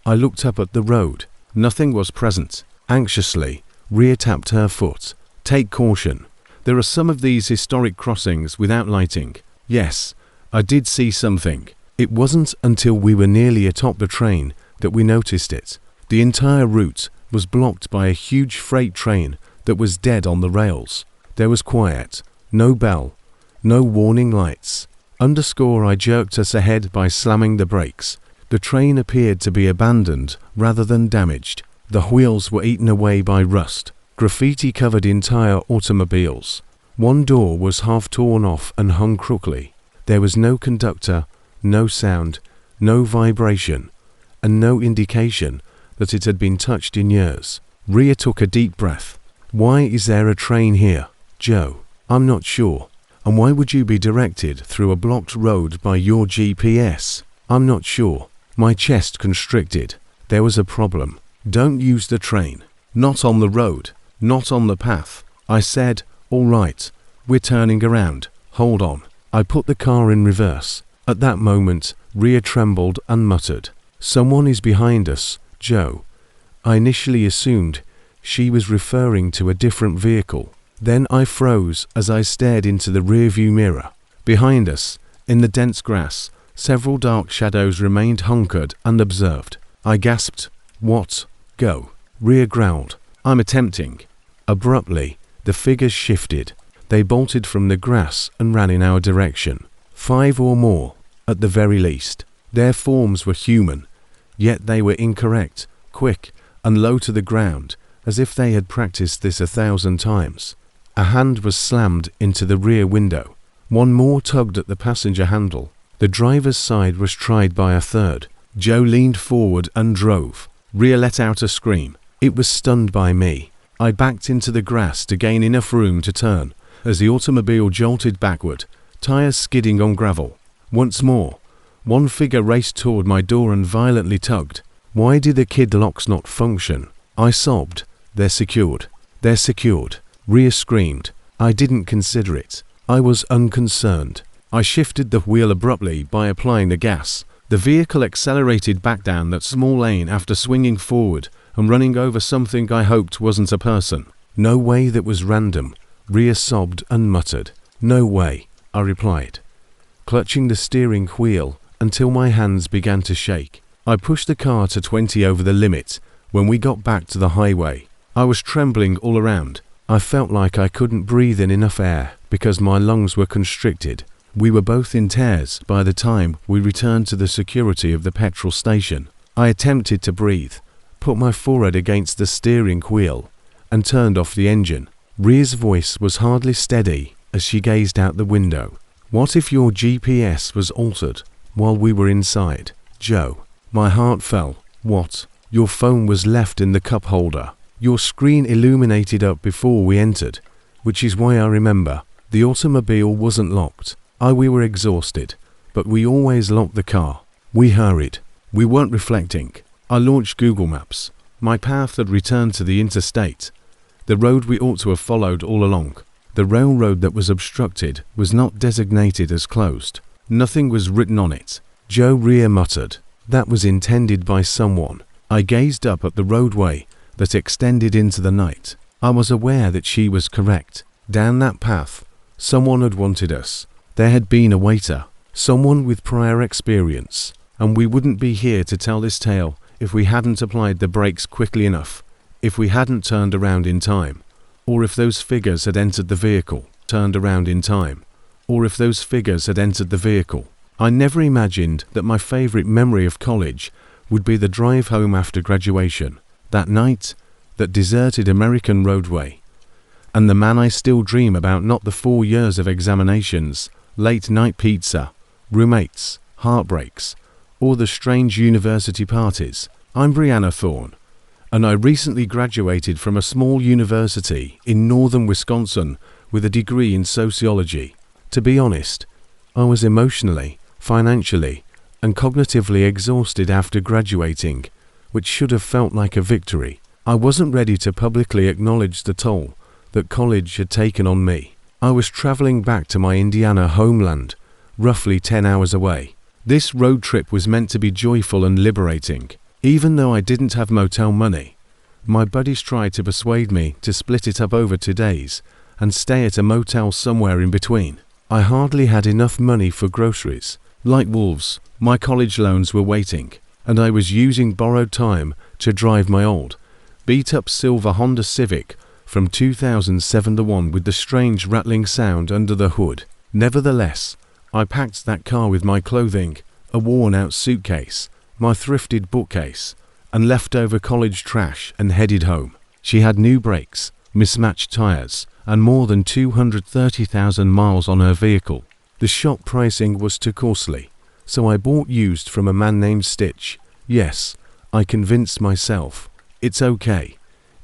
I looked up at the road. Nothing was present. Anxiously, Rhea tapped her foot. Take caution. There are some of these historic crossings without lighting. Yes, I did see something. It wasn't until we were nearly atop the train that we noticed it. The entire route was blocked by a huge freight train that was dead on the rails. There was quiet. No bell. No warning lights. I jerked us ahead by slamming the brakes. The train appeared to be abandoned rather than damaged. The wheels were eaten away by rust. Graffiti covered entire automobiles. One door was half torn off and hung crookedly. There was no conductor, no sound, no vibration, and no indication that it had been touched in years. Rhea took a deep breath. Why is there a train here, Joe? I'm not sure. And why would you be directed through a blocked road by your GPS? I'm not sure. My chest constricted. There was a problem. Don't use the train. Not on the road. Not on the path. I said, all right, we're turning around. Hold on. I put the car in reverse. At that moment, Rhea trembled and muttered, someone is behind us, Joe. I initially assumed she was referring to a different vehicle. Then I froze as I stared into the rearview mirror. Behind us, in the dense grass, several dark shadows remained hunkered and observed. I gasped, what? Go. Rhea growled, I'm attempting. Abruptly, the figures shifted. They bolted from the grass and ran in our direction. 5 or more, at the very least. Their forms were human, yet they were incorrect, quick, and low to the ground, as if they had practiced this 1,000 times. A hand was slammed into the rear window. One more tugged at the passenger handle. The driver's side was tried by a third. Joe leaned forward and drove. Rhea let out a scream. It was stunned by me. I backed into the grass to gain enough room to turn, as the automobile jolted backward, tires skidding on gravel. Once more, one figure raced toward my door and violently tugged. Why did the kid locks not function? I sobbed. They're secured. They're secured. Rhea screamed. I didn't consider it. I was unconcerned. I shifted the wheel abruptly by applying the gas. The vehicle accelerated back down that small lane after swinging forward and running over something I hoped wasn't a person. No way that was random. Rhea sobbed and muttered. No way, I replied, clutching the steering wheel until my hands began to shake. I pushed the car to 20 over the limit when we got back to the highway. I was trembling all around. I felt like I couldn't breathe in enough air because my lungs were constricted. We were both in tears by the time we returned to the security of the petrol station. I attempted to breathe, put my forehead against the steering wheel, and turned off the engine. Rhea's voice was hardly steady as she gazed out the window. What if your GPS was altered while we were inside? Joe. My heart fell. What? Your phone was left in the cup holder. Your screen illuminated up before we entered, which is why I remember. The automobile wasn't locked. We were exhausted, but we always locked the car. We hurried. We weren't reflecting. I launched Google Maps. My path had returned to the interstate, the road we ought to have followed all along. The railroad that was obstructed was not designated as closed. Nothing was written on it. Joe, Rhea muttered. That was intended by someone. I gazed up at the roadway that extended into the night. I was aware that she was correct. Down that path, someone had wanted us. There had been a waiter, someone with prior experience, and we wouldn't be here to tell this tale if we hadn't applied the brakes quickly enough, if we hadn't turned around in time, or if those figures had entered the vehicle, I never imagined that my favorite memory of college would be the drive home after graduation, that night, that deserted American roadway, and the man I still dream about, not the 4 years of examinations, late night pizza, roommates, heartbreaks, or the strange university parties. I'm Brianna Thorne, and I recently graduated from a small university in northern Wisconsin with a degree in sociology. To be honest, I was emotionally, financially, and cognitively exhausted after graduating, which should have felt like a victory. I wasn't ready to publicly acknowledge the toll that college had taken on me. I was traveling back to my Indiana homeland, roughly 10 hours away. This road trip was meant to be joyful and liberating. Even though I didn't have motel money, my buddies tried to persuade me to split it up over 2 days and stay at a motel somewhere in between. I hardly had enough money for groceries. Like wolves, my college loans were waiting, and I was using borrowed time to drive my old, beat-up silver Honda Civic from 2007, the one with the strange rattling sound under the hood. Nevertheless, I packed that car with my clothing, a worn-out suitcase, my thrifted bookcase, and leftover college trash, and headed home. She had new brakes, mismatched tires, and more than 230,000 miles on her vehicle. The shop pricing was too costly, so I bought used from a man named Stitch. Yes, I convinced myself. It's okay.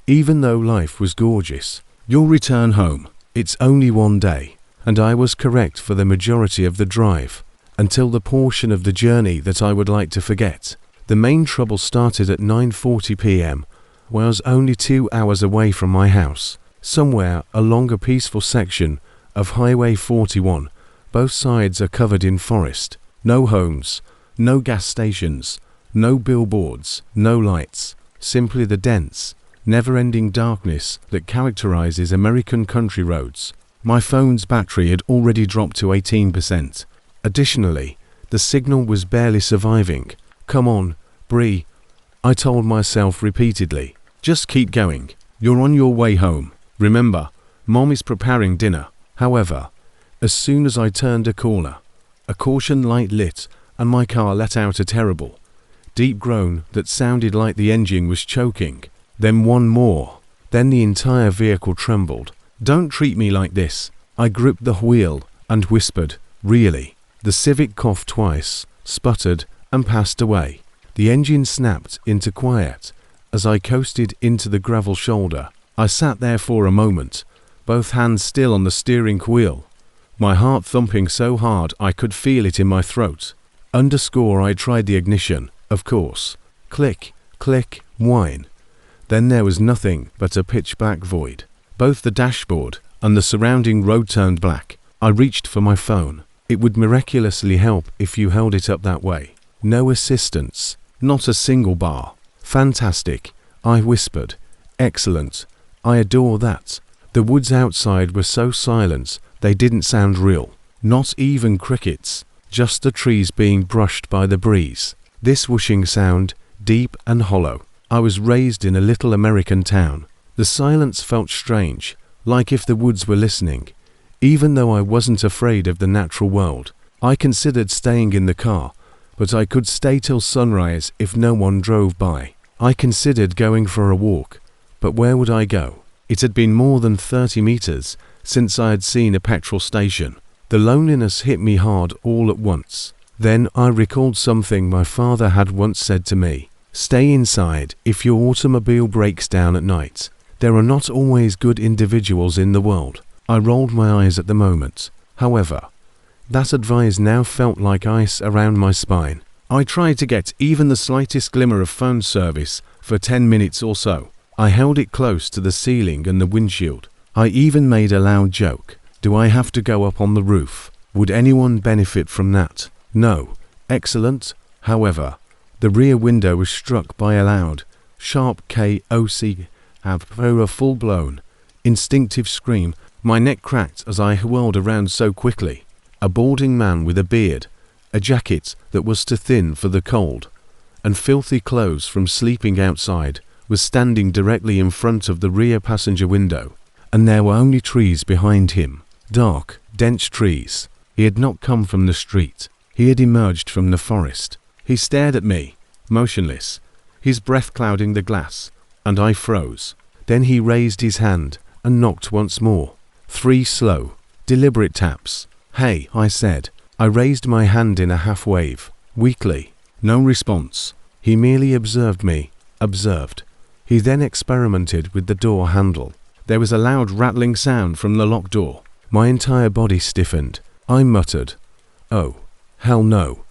Even though life was gorgeous. You'll return home. It's only 1 day. And I was correct for the majority of the drive, until the portion of the journey that I would like to forget. The main trouble started at 9:40 p.m. where I was only 2 hours away from my house, somewhere along a peaceful section of Highway 41. Both sides are covered in forest. No homes, no gas stations, no billboards, no lights, simply the dense, never-ending darkness that characterizes American country roads. My phone's battery had already dropped to 18%. Additionally, the signal was barely surviving. Come on, Bree, I told myself repeatedly. Just keep going. You're on your way home. Remember, Mom is preparing dinner. However, as soon as I turned a corner, a caution light lit and my car let out a terrible, deep groan that sounded like the engine was choking. Then one more. Then the entire vehicle trembled. Don't treat me like this. I gripped the wheel and whispered, really. The Civic coughed twice, sputtered, and passed away. The engine snapped into quiet as I coasted into the gravel shoulder. I sat there for a moment, both hands still on the steering wheel, my heart thumping so hard I could feel it in my throat. I tried the ignition, of course. Click, click, whine. Then there was nothing but a pitch-black void. Both the dashboard and the surrounding road turned black. I reached for my phone. It would miraculously help if you held it up that way. No assistance. Not a single bar. Fantastic, I whispered. Excellent. I adore that. The woods outside were so silent they didn't sound real. Not even crickets. Just the trees being brushed by the breeze. This whooshing sound, deep and hollow. I was raised in a little American town. The silence felt strange, like if the woods were listening. Even though I wasn't afraid of the natural world, I considered staying in the car, but I could stay till sunrise if no one drove by. I considered going for a walk, but where would I go? It had been more than 30 meters since I had seen a petrol station. The loneliness hit me hard all at once. Then I recalled something my father had once said to me. Stay inside if your automobile breaks down at night. There are not always good individuals in the world. I rolled my eyes at the moment. However, that advice now felt like ice around my spine. I tried to get even the slightest glimmer of phone service for 10 minutes or so. I held it close to the ceiling and the windshield. I even made a loud joke. Do I have to go up on the roof? Would anyone benefit from that? No. Excellent. However, the rear window was struck by a loud, sharp KOC for a full-blown, instinctive scream. My neck cracked as I whirled around so quickly. A balding man with a beard, a jacket that was too thin for the cold, and filthy clothes from sleeping outside, was standing directly in front of the rear passenger window, and there were only trees behind him. Dark, dense trees. He had not come from the street. He had emerged from the forest. He stared at me, motionless, his breath clouding the glass, and I froze. Then he raised his hand and knocked once more. 3 slow, deliberate taps. Hey, I said. I raised my hand in a half wave, weakly. No response. He merely observed me, observed. He then experimented with the door handle. There was a loud rattling sound from the locked door. My entire body stiffened. I muttered, "Oh, hell no."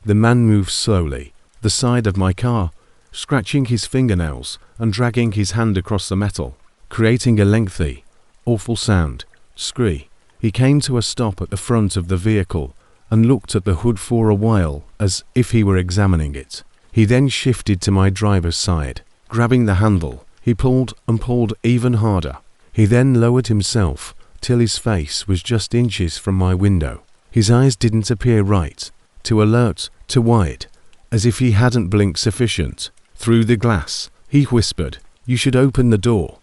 The man moved slowly, the side of my car, scratching his fingernails and dragging his hand across the metal, creating a lengthy, awful sound. Scree. He came to a stop at the front of the vehicle and looked at the hood for a while as if he were examining it. He then shifted to my driver's side. Grabbing the handle, he pulled and pulled even harder. He then lowered himself till his face was just inches from my window. His eyes didn't appear right, too alert, too wide, as if he hadn't blinked sufficient. Through the glass, he whispered, "You should open the door."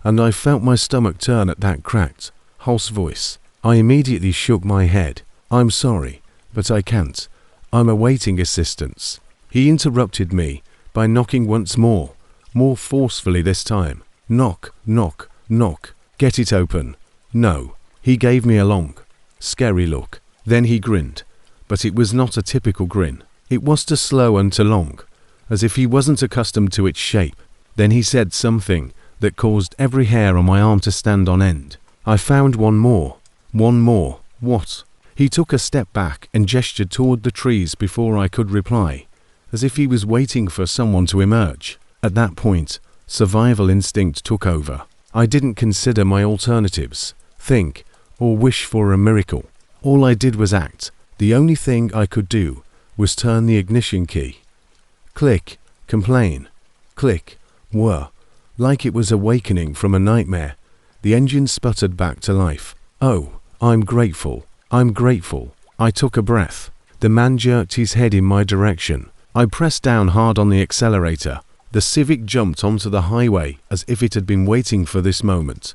And I felt my stomach turn at that cracked, hoarse voice. I immediately shook my head. "I'm sorry, but I can't. I'm awaiting assistance." He interrupted me by knocking once more forcefully this time. "Knock, knock, knock. Get it open." "No." He gave me a long, scary look. Then he grinned, but it was not a typical grin. It was too slow and too long, as if he wasn't accustomed to its shape. Then he said something that caused every hair on my arm to stand on end. "I found one more." "One more? What?" He took a step back and gestured toward the trees before I could reply, as if he was waiting for someone to emerge. At that point, survival instinct took over. I didn't consider my alternatives, think, or wish for a miracle. All I did was act. The only thing I could do was turn the ignition key. Click, complain, click, whir. Like it was awakening from a nightmare, the engine sputtered back to life. "Oh, I'm grateful. I'm grateful." I took a breath. The man jerked his head in my direction. I pressed down hard on the accelerator. The Civic jumped onto the highway as if it had been waiting for this moment,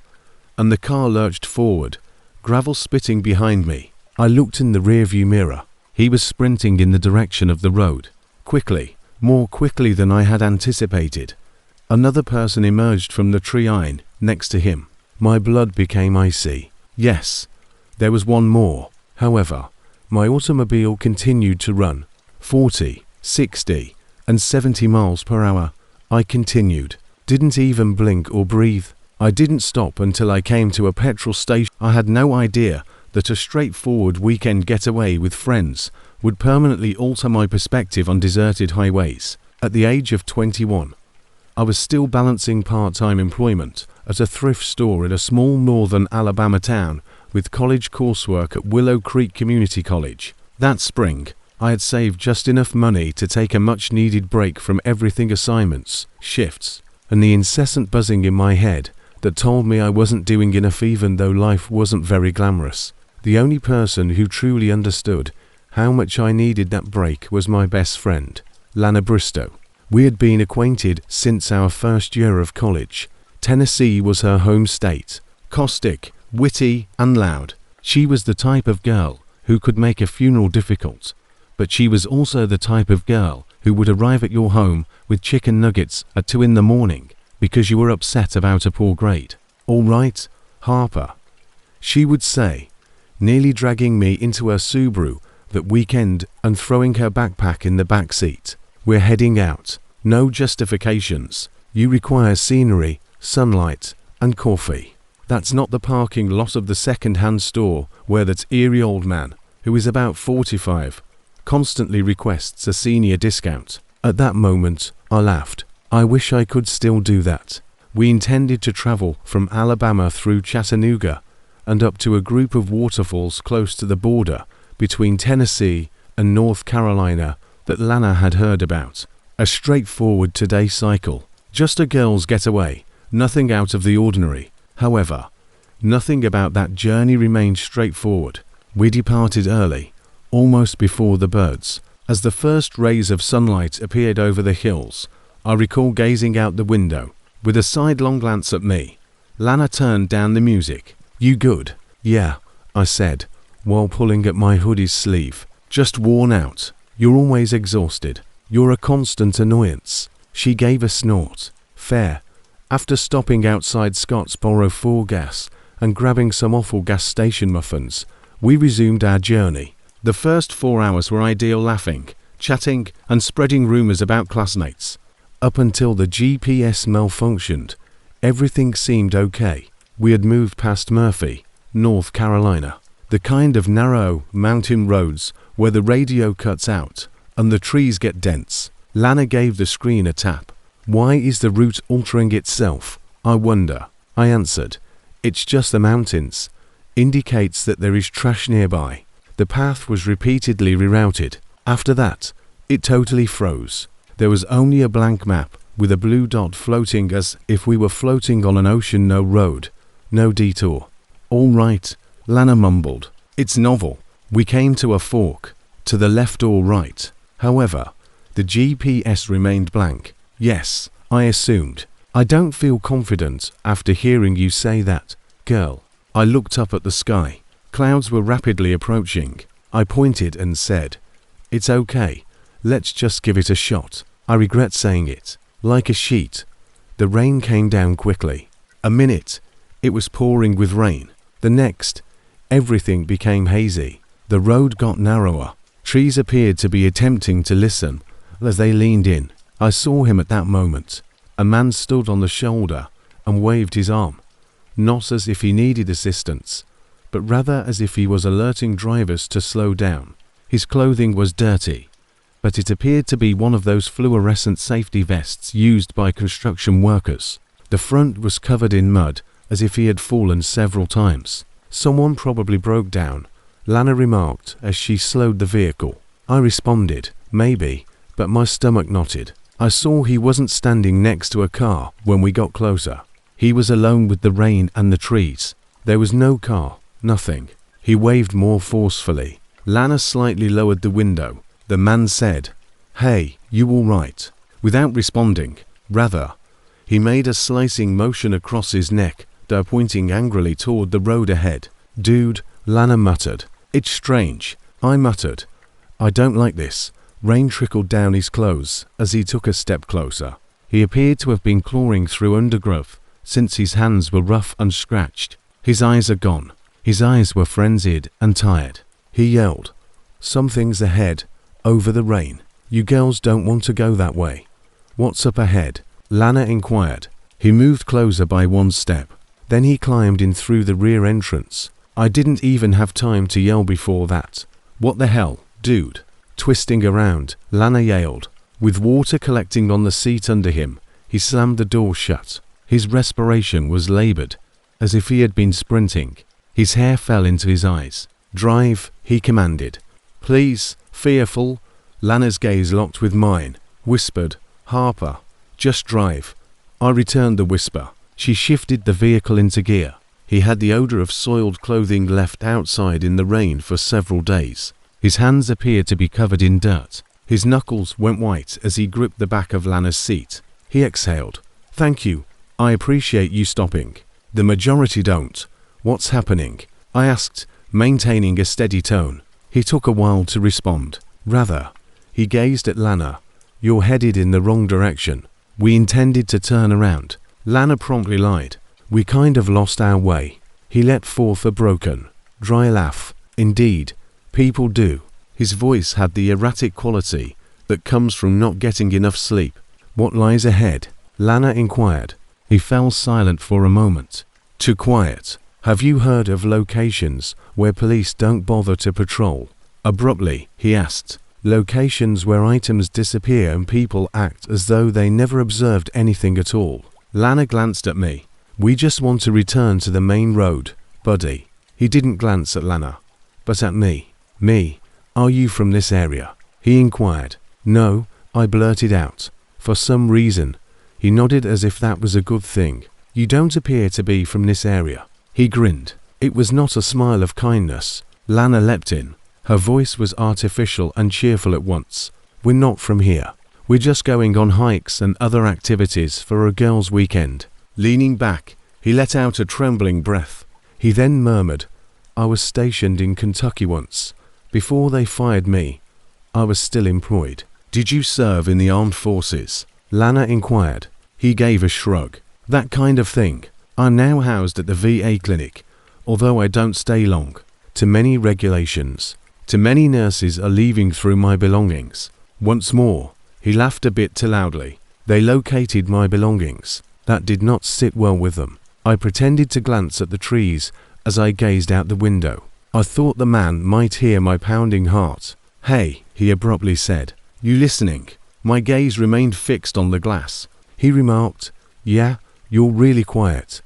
and the car lurched forward, gravel spitting behind me. I looked in the rearview mirror. He was sprinting in the direction of the road. Quickly, more quickly than I had anticipated. Another person emerged from the tree line next to him. My blood became icy. Yes, there was one more. However, my automobile continued to run. 40, 60, and 70 miles per hour. I continued. Didn't even blink or breathe. I didn't stop until I came to a petrol station. I had no idea that a straightforward weekend getaway with friends would permanently alter my perspective on deserted highways. At the age of 21, I was still balancing part-time employment at a thrift store in a small northern Alabama town with college coursework at Willow Creek Community College. That spring, I had saved just enough money to take a much-needed break from everything: assignments, shifts, and the incessant buzzing in my head that told me I wasn't doing enough even though life wasn't very glamorous. The only person who truly understood how much I needed that break was my best friend, Lana Bristow. We had been acquainted since our first year of college. Tennessee was her home state. Caustic, witty, and loud, she was the type of girl who could make a funeral difficult, but she was also the type of girl who would arrive at your home with chicken nuggets at 2 a.m. because you were upset about a poor grade. "All right, Harper," she would say, nearly dragging me into her Subaru that weekend and throwing her backpack in the back seat. "We're heading out. No justifications. You require scenery, sunlight, and coffee. That's not the parking lot of the second-hand store where that eerie old man, who is about 45, constantly requests a senior discount." At that moment, I laughed. I wish I could still do that. We intended to travel from Alabama through Chattanooga and up to a group of waterfalls close to the border between Tennessee and North Carolina that Lana had heard about. A straightforward two-day cycle. Just a girl's getaway. Nothing out of the ordinary. However, nothing about that journey remained straightforward. We departed early, almost before the birds. As the first rays of sunlight appeared over the hills, I recall gazing out the window. With a sidelong glance at me, Lana turned down the music. "You good?" "Yeah," I said, while pulling at my hoodie's sleeve. "Just worn out. You're always exhausted. You're a constant annoyance." She gave a snort. "Fair." After stopping outside Scottsboro for gas and grabbing some awful gas station muffins, we resumed our journey. The first 4 hours were ideal, laughing, chatting, and spreading rumors about classmates. Up until the GPS malfunctioned, everything seemed okay. We had moved past Murphy, North Carolina, the kind of narrow mountain roads where the radio cuts out and the trees get dense. Lana gave the screen a tap. "Why is the route altering itself, I wonder?" I answered. "It's just the mountains. Indicates that there is trash nearby." The path was repeatedly rerouted. After that, it totally froze. There was only a blank map with a blue dot floating as if we were floating on an ocean. No road, no detour. "All right," Lana mumbled. "It's novel. We came to a fork, to the left or right." However, the GPS remained blank. "Yes," I assumed. "I don't feel confident after hearing you say that, girl." I looked up at the sky. Clouds were rapidly approaching. I pointed and said, "It's okay. Let's just give it a shot." I regret saying it. Like a sheet, the rain came down quickly. A minute, it was pouring with rain. The next, everything became hazy. The road got narrower. Trees appeared to be attempting to listen as they leaned in. I saw him at that moment. A man stood on the shoulder and waved his arm, not as if he needed assistance, but rather as if he was alerting drivers to slow down. His clothing was dirty, but it appeared to be one of those fluorescent safety vests used by construction workers. The front was covered in mud, as if he had fallen several times. "Someone probably broke down," Lana remarked as she slowed the vehicle. I responded, "Maybe," but my stomach knotted. I saw he wasn't standing next to a car when we got closer. He was alone with the rain and the trees. There was no car, nothing. He waved more forcefully. Lana slightly lowered the window. The man said, "Hey, you all right?" Without responding, rather, he made a slicing motion across his neck, pointing angrily toward the road ahead. "Dude," Lana muttered. "It's strange," I muttered. "I don't like this." Rain trickled down his clothes as he took a step closer. He appeared to have been clawing through undergrowth, since his hands were rough and scratched. His eyes are gone. His eyes were frenzied and tired. He yelled, "Something's ahead, over the rain. You girls don't want to go that way." "What's up ahead?" Lana inquired. He moved closer by one step. Then he climbed in through the rear entrance. I didn't even have time to yell before that. "What the hell, dude?" Twisting around, Lana yelled. With water collecting on the seat under him, he slammed the door shut. His respiration was labored, as if he had been sprinting. His hair fell into his eyes. "Drive," he commanded. "Please, fearful." Lana's gaze locked with mine, whispered, "Harper, just drive." I returned the whisper. She shifted the vehicle into gear. He had the odor of soiled clothing left outside in the rain for several days. His hands appeared to be covered in dirt. His knuckles went white as he gripped the back of Lana's seat. He exhaled. "Thank you. I appreciate you stopping. The majority don't." "What's happening?" I asked, maintaining a steady tone. He took a while to respond. "Rather." He gazed at Lana. "You're headed in the wrong direction. We intended to turn around." Lana promptly lied. "We kind of lost our way." He let forth a broken, dry laugh. "Indeed, people do." His voice had the erratic quality that comes from not getting enough sleep. "What lies ahead?" Lana inquired. He fell silent for a moment. Too quiet. "Have you heard of locations where police don't bother to patrol?" Abruptly, he asked. "Locations where items disappear and people act as though they never observed anything at all." Lana glanced at me. "We just want to return to the main road, buddy." He didn't glance at Lana, but at me. "Me? Are you from this area?" he inquired. "No," I blurted out. "For some reason." He nodded as if that was a good thing. "You don't appear to be from this area." He grinned. It was not a smile of kindness. Lana leapt in. Her voice was artificial and cheerful at once. "We're not from here. We're just going on hikes and other activities for a girls' weekend." Leaning back, he let out a trembling breath. He then murmured, "I was stationed in Kentucky once. Before they fired me, I was still employed." "Did you serve in the armed forces?" Lana inquired. He gave a shrug. "That kind of thing. I'm now housed at the VA clinic, although I don't stay long. Too many regulations. Too many nurses are leaving through my belongings." Once more, he laughed a bit too loudly. "They located my belongings. That did not sit well with them." I pretended to glance at the trees as I gazed out the window. I thought the man might hear my pounding heart. "Hey," he abruptly said. "You listening?" My gaze remained fixed on the glass. He remarked, "Yeah, you're really quiet.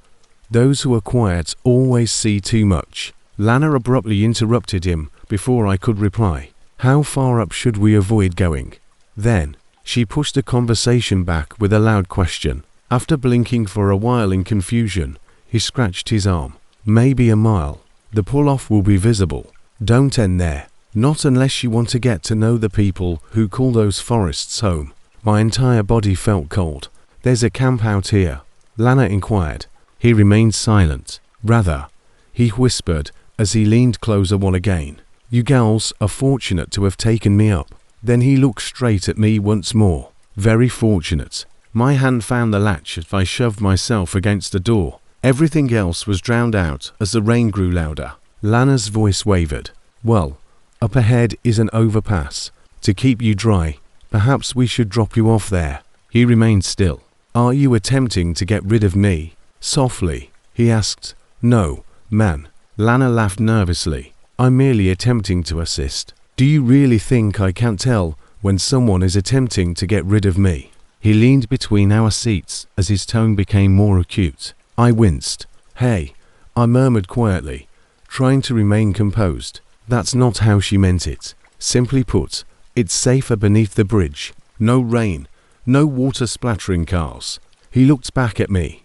Those who are quiet always see too much." Lana abruptly interrupted him before I could reply. "How far up should we avoid going?" Then, she pushed the conversation back with a loud question. After blinking for a while in confusion, he scratched his arm. "Maybe a mile. The pull-off will be visible. Don't end there. Not unless you want to get to know the people who call those forests home." My entire body felt cold. "There's a camp out here?" Lana inquired. He remained silent. "Rather," he whispered as he leaned closer one again. "You gals are fortunate to have taken me up." Then he looked straight at me once more. "Very fortunate." My hand found the latch as I shoved myself against the door. Everything else was drowned out as the rain grew louder. Lana's voice wavered. "Well, up ahead is an overpass. To keep you dry, perhaps we should drop you off there." He remained still. "Are you attempting to get rid of me?" Softly, he asked. "No, man." Lana laughed nervously. "I'm merely attempting to assist." "Do you really think I can't tell when someone is attempting to get rid of me?" He leaned between our seats as his tone became more acute. I winced. "Hey," I murmured quietly, trying to remain composed. "That's not how she meant it. Simply put, it's safer beneath the bridge. No rain, no water splattering cars." He looked back at me,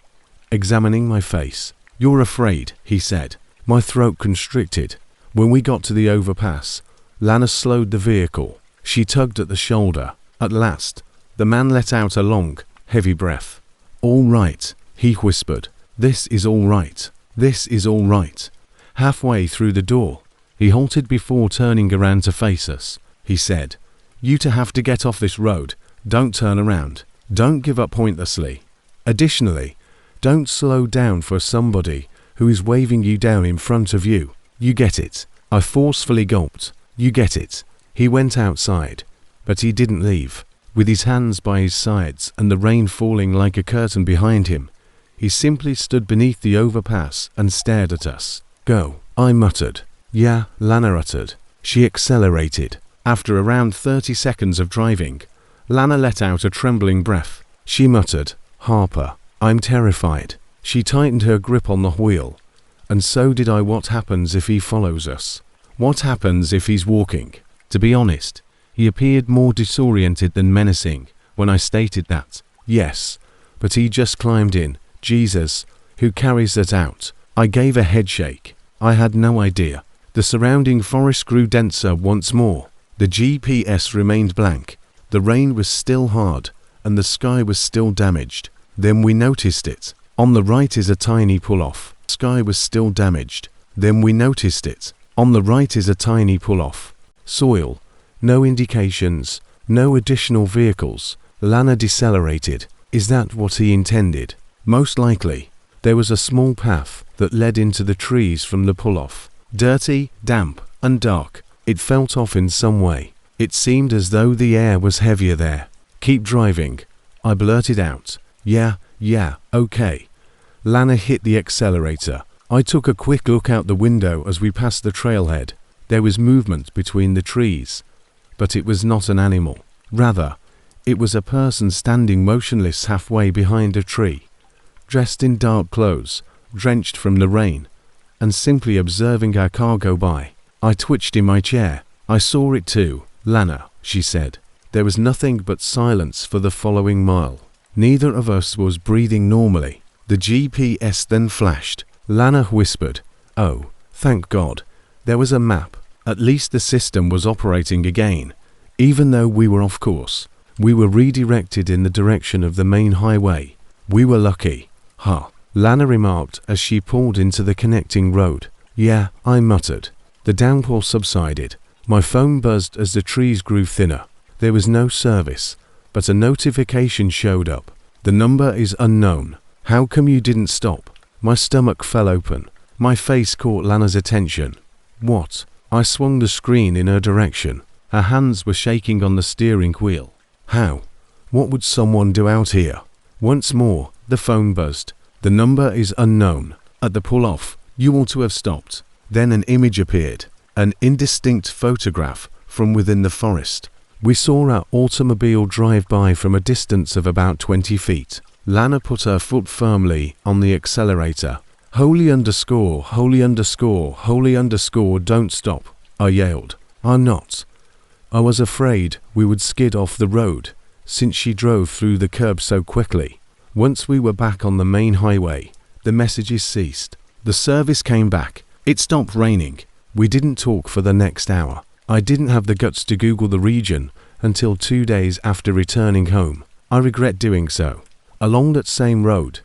examining my face. "You're afraid," he said. My throat constricted. When we got to the overpass, Lana slowed the vehicle. She tugged at the shoulder. At last, the man let out a long, heavy breath. "All right," he whispered. "This is all right. This is all right." Halfway through the door, he halted before turning around to face us. He said, "You two have to get off this road. Don't turn around. Don't give up pointlessly. Additionally, don't slow down for somebody who is waving you down in front of you. You get it?" I forcefully gulped. "You get it." He went outside, but he didn't leave. With his hands by his sides and the rain falling like a curtain behind him, He simply stood beneath the overpass and stared at us. "Go," I muttered. "Yeah," Lana uttered. She accelerated. After around 30 seconds of driving, Lana let out a trembling breath. She muttered, "Harper, I'm terrified." She tightened her grip on the wheel. "And so did I. What happens if he follows us? What happens if he's walking?" To be honest, he appeared more disoriented than menacing when I stated that. "Yes, but he just climbed in. Jesus, who carries that out?" I gave a head shake. I had no idea. The surrounding forest grew denser once more. The GPS remained blank. The rain was still hard, and the sky was still damaged. Then we noticed it. On the right is a tiny pull-off. Sky was still damaged. Then we noticed it. On the right is a tiny pull-off. Soil. No indications. No additional vehicles. Lana decelerated. Is that what he intended? Most likely. There was a small path that led into the trees from the pull-off. Dirty, damp, and dark. It felt off in some way. It seemed as though the air was heavier there. "Keep driving," I blurted out. Yeah, okay." Lana hit the accelerator. I took a quick look out the window as we passed the trailhead. There was movement between the trees, but it was not an animal. Rather, it was a person standing motionless halfway behind a tree, dressed in dark clothes, drenched from the rain, and simply observing our car go by. I twitched in my chair. "I saw it too, Lana," she said. There was nothing but silence for the following mile. Neither of us was breathing normally. The GPS then flashed. Lana whispered, "Oh, thank God. There was a map. At least the system was operating again, even though we were off course. We were redirected in the direction of the main highway. We were lucky." "Huh," Lana remarked as she pulled into the connecting road. "Yeah," I muttered. The downpour subsided. My phone buzzed as the trees grew thinner. There was no service, but a notification showed up. "The number is unknown. How come you didn't stop?" My stomach fell open. My face caught Lana's attention. "What?" I swung the screen in her direction. Her hands were shaking on the steering wheel. "How? What would someone do out here?" Once more, the phone buzzed. "The number is unknown. At the pull-off, you ought to have stopped." Then an image appeared, an indistinct photograph from within the forest. We saw our automobile drive by from a distance of about 20 feet. Lana put her foot firmly on the accelerator. Holy underscore, don't stop," I yelled. "I'm not." I was afraid we would skid off the road, since she drove through the curb so quickly. Once we were back on the main highway, the messages ceased. The service came back. It stopped raining. We didn't talk for the next hour. I didn't have the guts to Google the region until 2 days after returning home. I regret doing so. Along that same road,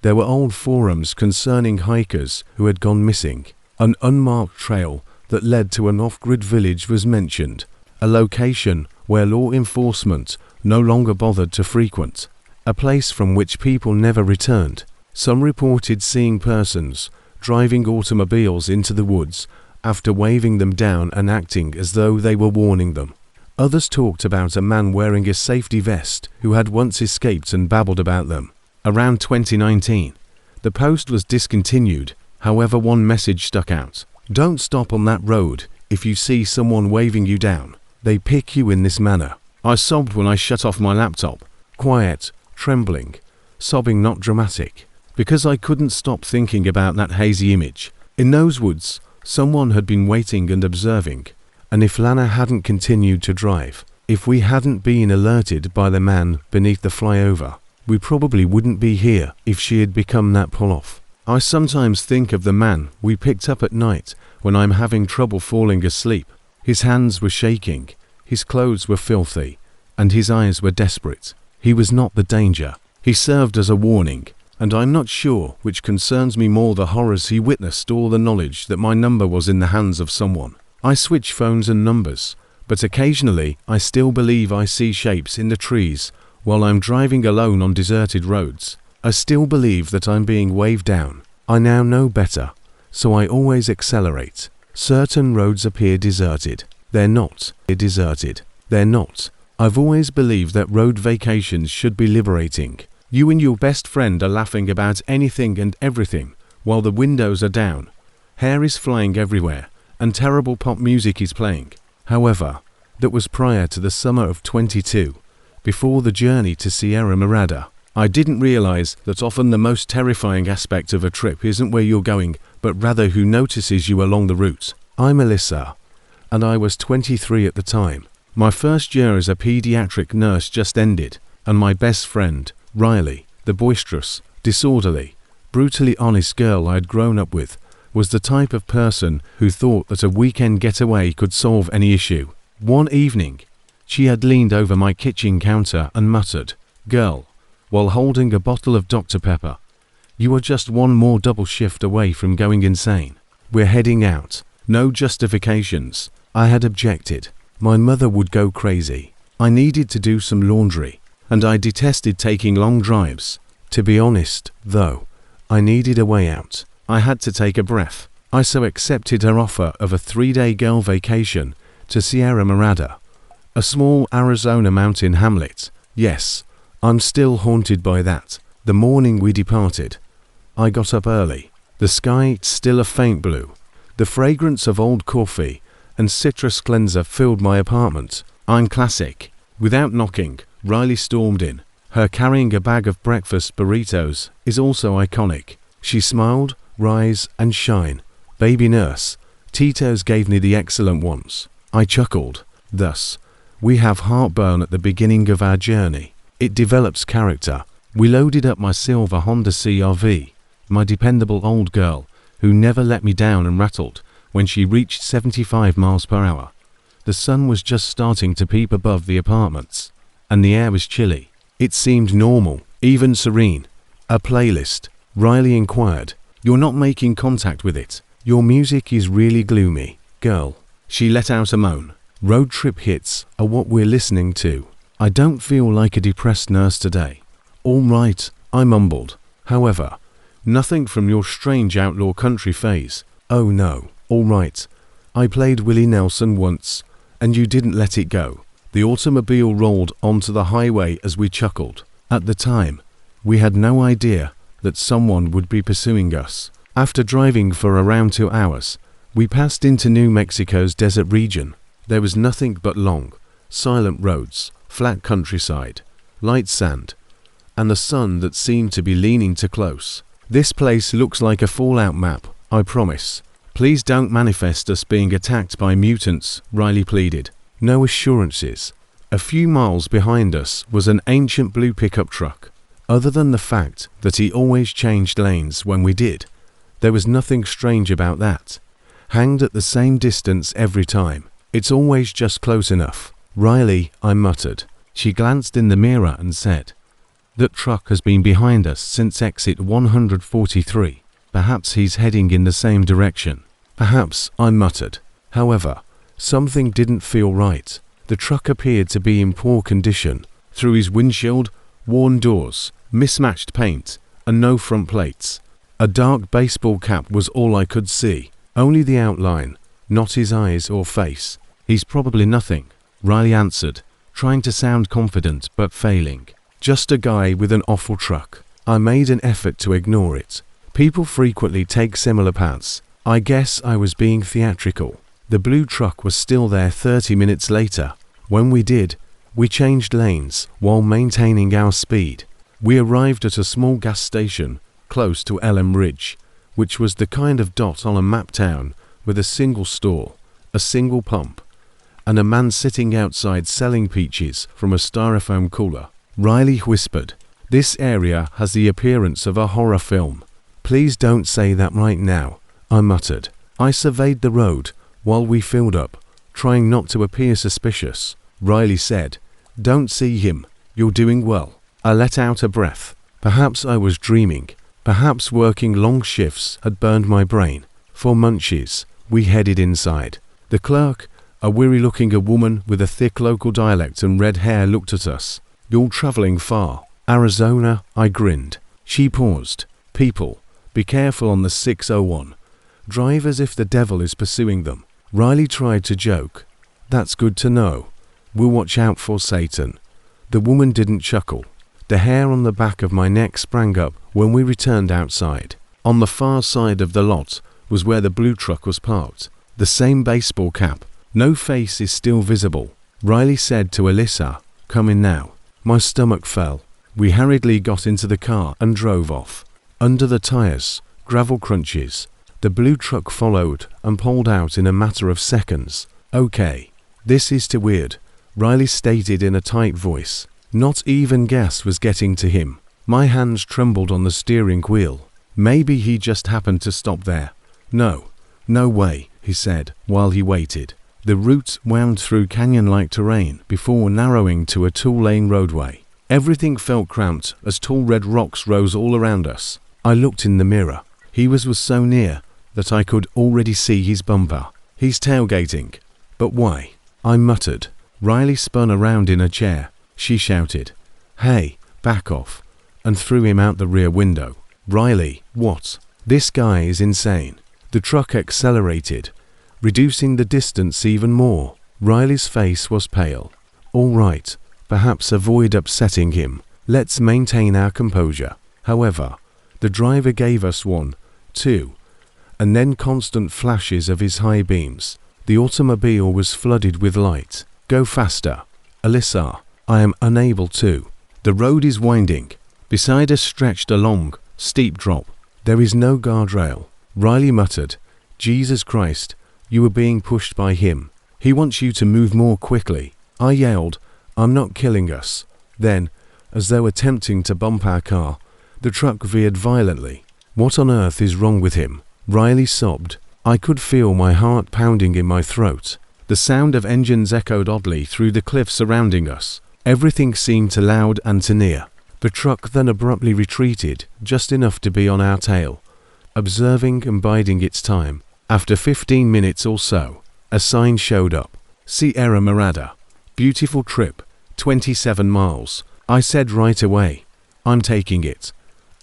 there were old forums concerning hikers who had gone missing. An unmarked trail that led to an off-grid village was mentioned, a location where law enforcement no longer bothered to frequent, a place from which people never returned. Some reported seeing persons driving automobiles into the woods after waving them down and acting as though they were warning them. Others talked about a man wearing a safety vest who had once escaped and babbled about them. Around 2019, the post was discontinued. However, one message stuck out. "Don't stop on that road if you see someone waving you down. They pick you in this manner." I sobbed when I shut off my laptop. Quiet, trembling, sobbing, not dramatic, because I couldn't stop thinking about that hazy image. In those woods, someone had been waiting and observing, and if Lana hadn't continued to drive, if we hadn't been alerted by the man beneath the flyover, we probably wouldn't be here if she had become that pull-off. I sometimes think of the man we picked up at night when I'm having trouble falling asleep. His hands were shaking, his clothes were filthy, and his eyes were desperate. He was not the danger. He served as a warning, and I'm not sure which concerns me more, the horrors he witnessed or the knowledge that my number was in the hands of someone. I switch phones and numbers, but occasionally I still believe I see shapes in the trees while I'm driving alone on deserted roads. I still believe that I'm being waved down. I now know better, so I always accelerate. Certain roads appear deserted. They're not. They're not. I've always believed that road vacations should be liberating. You and your best friend are laughing about anything and everything while the windows are down. Hair is flying everywhere and terrible pop music is playing. However, that was prior to the summer of 22, before the journey to Sierra Nevada. I didn't realize that often the most terrifying aspect of a trip isn't where you're going, but rather who notices you along the route. I'm Alyssa, and I was 23 at the time. My first year as a pediatric nurse just ended, and my best friend, Riley, the boisterous, disorderly, brutally honest girl I'd grown up with, was the type of person who thought that a weekend getaway could solve any issue. One evening, she had leaned over my kitchen counter and muttered, "Girl," while holding a bottle of Dr. Pepper, "you are just one more double shift away from going insane. We're heading out." No justifications. I had objected. My mother would go crazy. I needed to do some laundry, and I detested taking long drives. To be honest, though, I needed a way out. I had to take a breath. I so accepted her offer of a 3-day girl vacation to Sierra Nevada, a small Arizona mountain hamlet. Yes, I'm still haunted by that. The morning we departed, I got up early. The sky still a faint blue. The fragrance of old coffee and citrus cleanser filled my apartment. I'm classic. Without knocking, Riley stormed in. Her carrying a bag of breakfast burritos is also iconic. She smiled, rise and shine. Baby nurse, Tito's gave me the excellent ones. I chuckled. Thus, we have heartburn at the beginning of our journey. It develops character. We loaded up my silver Honda CR-V, my dependable old girl, who never let me down and rattled when she reached 75 miles per hour. The sun was just starting to peep above the apartments, and the air was chilly. It seemed normal, even serene. A playlist, Riley inquired. You're not making contact with it. Your music is really gloomy, girl. She let out a moan. Road trip hits are what we're listening to. I don't feel like a depressed nurse today. All right, I mumbled. However, nothing from your strange outlaw country phase. Oh no, all right. I played Willie Nelson once, and you didn't let it go. The automobile rolled onto the highway as we chuckled. At the time, we had no idea that someone would be pursuing us. After driving for around 2 hours, we passed into New Mexico's desert region. There was nothing but long, silent roads, flat countryside, light sand, and the sun that seemed to be leaning too close. This place looks like a Fallout map, I promise. Please don't manifest us being attacked by mutants, Riley pleaded. No assurances. A few miles behind us was an ancient blue pickup truck. Other than the fact that he always changed lanes when we did, there was nothing strange about that. Hanged at the same distance every time. It's always just close enough. Riley, I muttered. She glanced in the mirror and said, "That truck has been behind us since exit 143. Perhaps he's heading in the same direction." Perhaps, I muttered. However, something didn't feel right. The truck appeared to be in poor condition. Through his windshield, worn doors, mismatched paint, and no front plates. A dark baseball cap was all I could see. Only the outline, not his eyes or face. "He's probably nothing," Riley answered, trying to sound confident but failing. "Just a guy with an awful truck." I made an effort to ignore it. People frequently take similar paths. I guess I was being theatrical. The blue truck was still there 30 minutes later. When we did, we changed lanes while maintaining our speed. We arrived at a small gas station close to Elm Ridge, which was the kind of dot on a map town with a single store, a single pump, and a man sitting outside selling peaches from a styrofoam cooler. Riley whispered, "This area has the appearance of a horror film." "Please don't say that right now," I muttered. I surveyed the road while we filled up, trying not to appear suspicious. Riley said, "Don't see him. You're doing well." I let out a breath. Perhaps I was dreaming. Perhaps working long shifts had burned my brain. For munchies, we headed inside. The clerk, a weary-looking woman with a thick local dialect and red hair, looked at us. "You're traveling far." "Arizona," I grinned. She paused. "People, be careful on the 601. Drive as if the devil is pursuing them." Riley tried to joke. "That's good to know. We'll watch out for Satan." The woman didn't chuckle. The hair on the back of my neck sprang up when we returned outside. On the far side of the lot was where the blue truck was parked. The same baseball cap. No face is still visible. Riley said to Alyssa, "Come in now." My stomach fell. We hurriedly got into the car and drove off. Under the tires, gravel crunches. The blue truck followed and pulled out in a matter of seconds. "Okay, this is too weird," Riley stated in a tight voice. Not even gas was getting to him. My hands trembled on the steering wheel. Maybe he just happened to stop there. No way, he said while he waited. The route wound through canyon-like terrain before narrowing to a two-lane roadway. Everything felt cramped as tall red rocks rose all around us. I looked in the mirror. He was so near that I could already see his bumper. "He's tailgating." "But why?" I muttered. Riley spun around in a chair. She shouted, "Hey, back off," and threw him out the rear window. "Riley, what? This guy is insane." The truck accelerated, reducing the distance even more. Riley's face was pale. "All right, perhaps avoid upsetting him. Let's maintain our composure." However, the driver gave us 1, 2, and then constant flashes of his high beams. The automobile was flooded with light. "Go faster." "Alyssa, I am unable to. The road is winding." Beside us stretched a long, steep drop. There is no guardrail. Riley muttered, "Jesus Christ, you are being pushed by him. He wants you to move more quickly." I yelled, "I'm not killing us." Then, as though attempting to bump our car, the truck veered violently. "What on earth is wrong with him?" Riley sobbed. I could feel my heart pounding in my throat. The sound of engines echoed oddly through the cliffs surrounding us. Everything seemed too loud and too near. The truck then abruptly retreated, just enough to be on our tail, observing and biding its time. After 15 minutes or so, a sign showed up. "Sierra Morada. Beautiful trip, 27 miles. I said right away, "I'm taking it."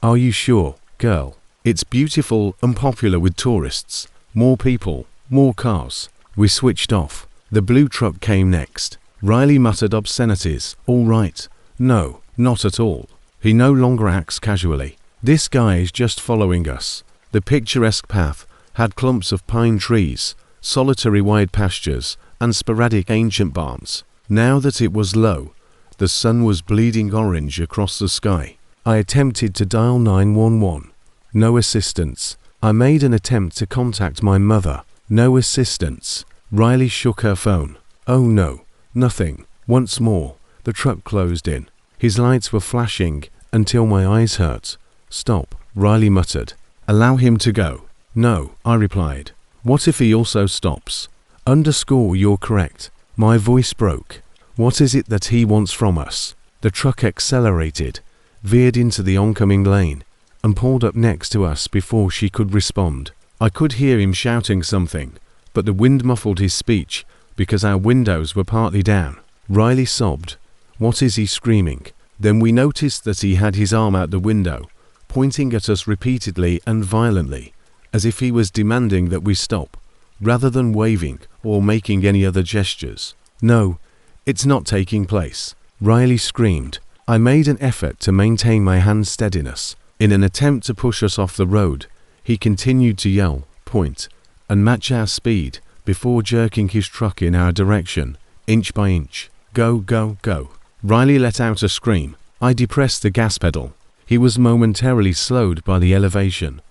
"Are you sure, girl?" "It's beautiful and popular with tourists. More people, more cars." We switched off. The blue truck came next. Riley muttered obscenities. "All right." "No, not at all." He no longer acts casually. "This guy is just following us." The picturesque path had clumps of pine trees, solitary wide pastures, and sporadic ancient barns. Now that it was low, the sun was bleeding orange across the sky. I attempted to dial 911. No assistance. I made an attempt to contact my mother. No assistance. Riley shook her phone. "Oh no, nothing." Once more, the truck closed in. His lights were flashing until my eyes hurt. "Stop," Riley muttered. "Allow him to go." "No," I replied. "What if he also stops?" "You're correct." My voice broke. "What is it that he wants from us?" The truck accelerated, veered into the oncoming lane, and pulled up next to us before she could respond. I could hear him shouting something, but the wind muffled his speech because our windows were partly down. Riley sobbed. "What is he screaming?" Then we noticed that he had his arm out the window, pointing at us repeatedly and violently, as if he was demanding that we stop, rather than waving or making any other gestures. "No, it's not taking place," Riley screamed. I made an effort to maintain my hand steadiness. In an attempt to push us off the road, he continued to yell, point, and match our speed before jerking his truck in our direction, inch by inch. "Go, go, go." Riley let out a scream. I depressed the gas pedal. He was momentarily slowed by the elevation,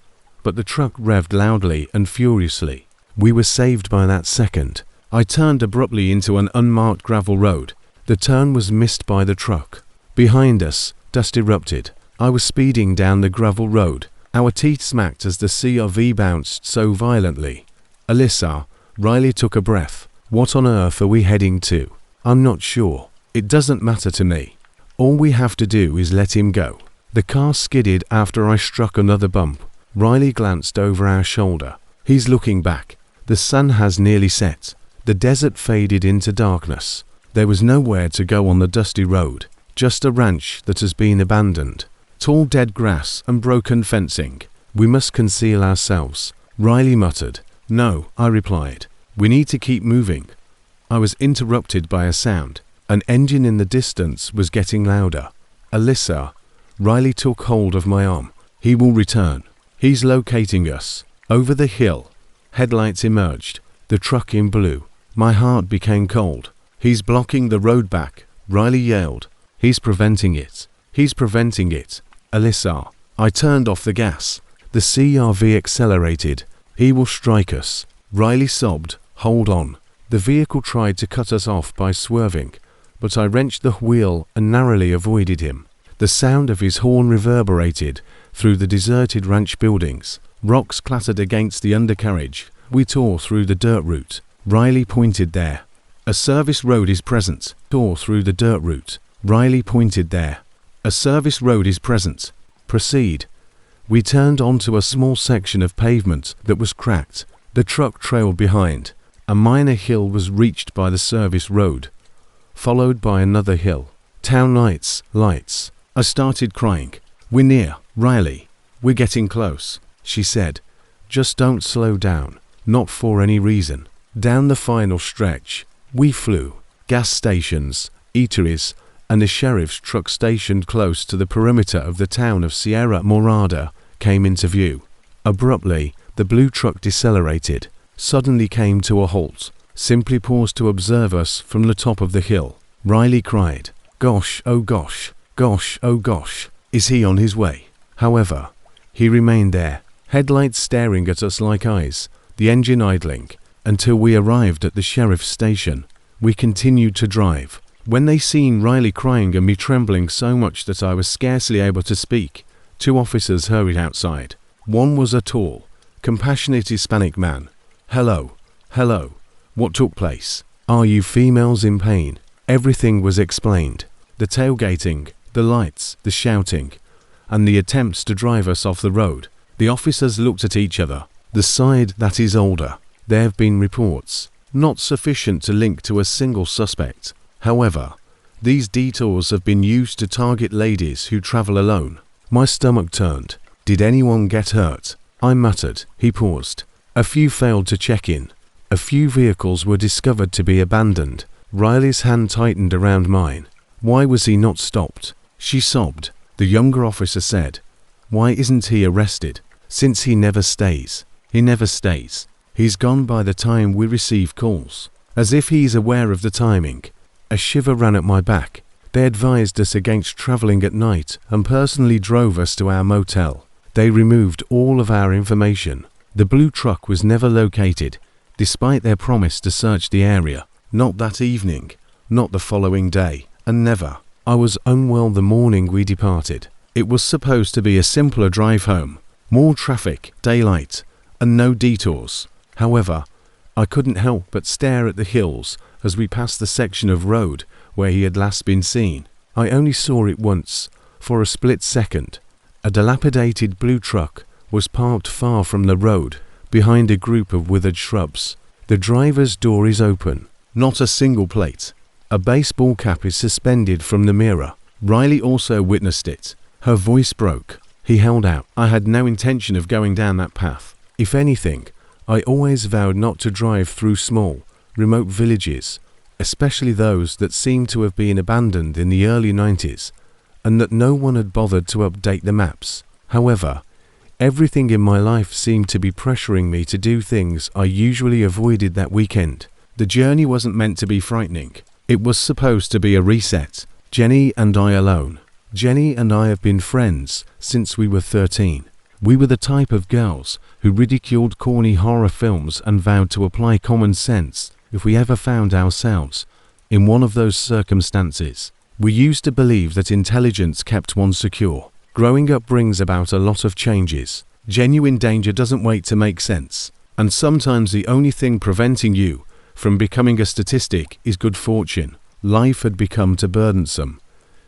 but the truck revved loudly and furiously. We were saved by that second. I turned abruptly into an unmarked gravel road. The turn was missed by the truck. Behind us, dust erupted. I was speeding down the gravel road. Our teeth smacked as the CRV bounced so violently. "Alyssa," Riley took a breath. "What on earth are we heading to?" "I'm not sure. It doesn't matter to me. All we have to do is let him go." The car skidded after I struck another bump. Riley glanced over our shoulder. He's looking back. The sun has nearly set. The desert faded into darkness. There was nowhere to go on the dusty road, just a ranch that has been abandoned. Tall dead grass and broken fencing. "We must conceal ourselves," Riley muttered. "No," I replied. "We need to keep moving." I was interrupted by a sound. An engine in the distance was getting louder. Alyssa, Riley took hold of my arm. He will return. He's locating us. Over the hill. Headlights emerged. The truck in blue. My heart became cold. He's blocking the road back, Riley yelled. He's preventing it. He's preventing it. Alyssa. I turned off the gas. The CRV accelerated. He will strike us. Riley sobbed. Hold on. The vehicle tried to cut us off by swerving, but I wrenched the wheel and narrowly avoided him. The sound of his horn reverberated through the deserted ranch buildings. Rocks clattered against the undercarriage. We tore through the dirt route. Riley pointed there. A service road is present. Tore through the dirt route. Riley pointed there. A service road is present. Proceed. We turned onto a small section of pavement that was cracked. The truck trailed behind. A minor hill was reached by the service road, followed by another hill. Town lights, lights. I started crying. We're near, Riley. We're getting close, she said. Just don't slow down, not for any reason. Down the final stretch, we flew. Gas stations, eateries, and a sheriff's truck stationed close to the perimeter of the town of Sierra Morada came into view. Abruptly, the blue truck decelerated, suddenly came to a halt, simply paused to observe us from the top of the hill. Riley cried, "Gosh, oh gosh, gosh, oh gosh, is he on his way?" However, he remained there, headlights staring at us like eyes, the engine idling, until we arrived at the sheriff's station. We continued to drive. When they seen Riley crying and me trembling so much that I was scarcely able to speak, 2 officers hurried outside. One was a tall, compassionate Hispanic man. "Hello, hello. What took place? Are you females in pain?" Everything was explained. The tailgating, the lights, the shouting, and the attempts to drive us off the road. The officers looked at each other. The side that is older. There have been reports, not sufficient to link to a single suspect. However, these detours have been used to target ladies who travel alone. My stomach turned. Did anyone get hurt? I muttered. He paused. A few failed to check in. A few vehicles were discovered to be abandoned. Riley's hand tightened around mine. Why was he not stopped? She sobbed. The younger officer said, "Why isn't he arrested? Since he never stays. He never stays. He's gone by the time we receive calls." As if he's aware of the timing. A shiver ran up my back. They advised us against traveling at night and personally drove us to our motel. They removed all of our information. The blue truck was never located, despite their promise to search the area. Not that evening, not the following day, and never. I was unwell the morning we departed. It was supposed to be a simpler drive home, more traffic, daylight, and no detours. However, I couldn't help but stare at the hills as we passed the section of road where he had last been seen. I only saw it once, for a split second. A dilapidated blue truck was parked far from the road, behind a group of withered shrubs. The driver's door is open. Not a single plate. A baseball cap is suspended from the mirror. Riley also witnessed it. Her voice broke. He held out. I had no intention of going down that path. If anything, I always vowed not to drive through small, remote villages, especially those that seemed to have been abandoned in the early 90s, and that no one had bothered to update the maps. However, everything in my life seemed to be pressuring me to do things I usually avoided that weekend. The journey wasn't meant to be frightening. It was supposed to be a reset. Jenny and I alone. Jenny and I have been friends since we were 13. We were the type of girls who ridiculed corny horror films and vowed to apply common sense if we ever found ourselves in one of those circumstances. We used to believe that intelligence kept one secure. Growing up brings about a lot of changes. Genuine danger doesn't wait to make sense. And sometimes the only thing preventing you from becoming a statistic is good fortune. Life had become too burdensome.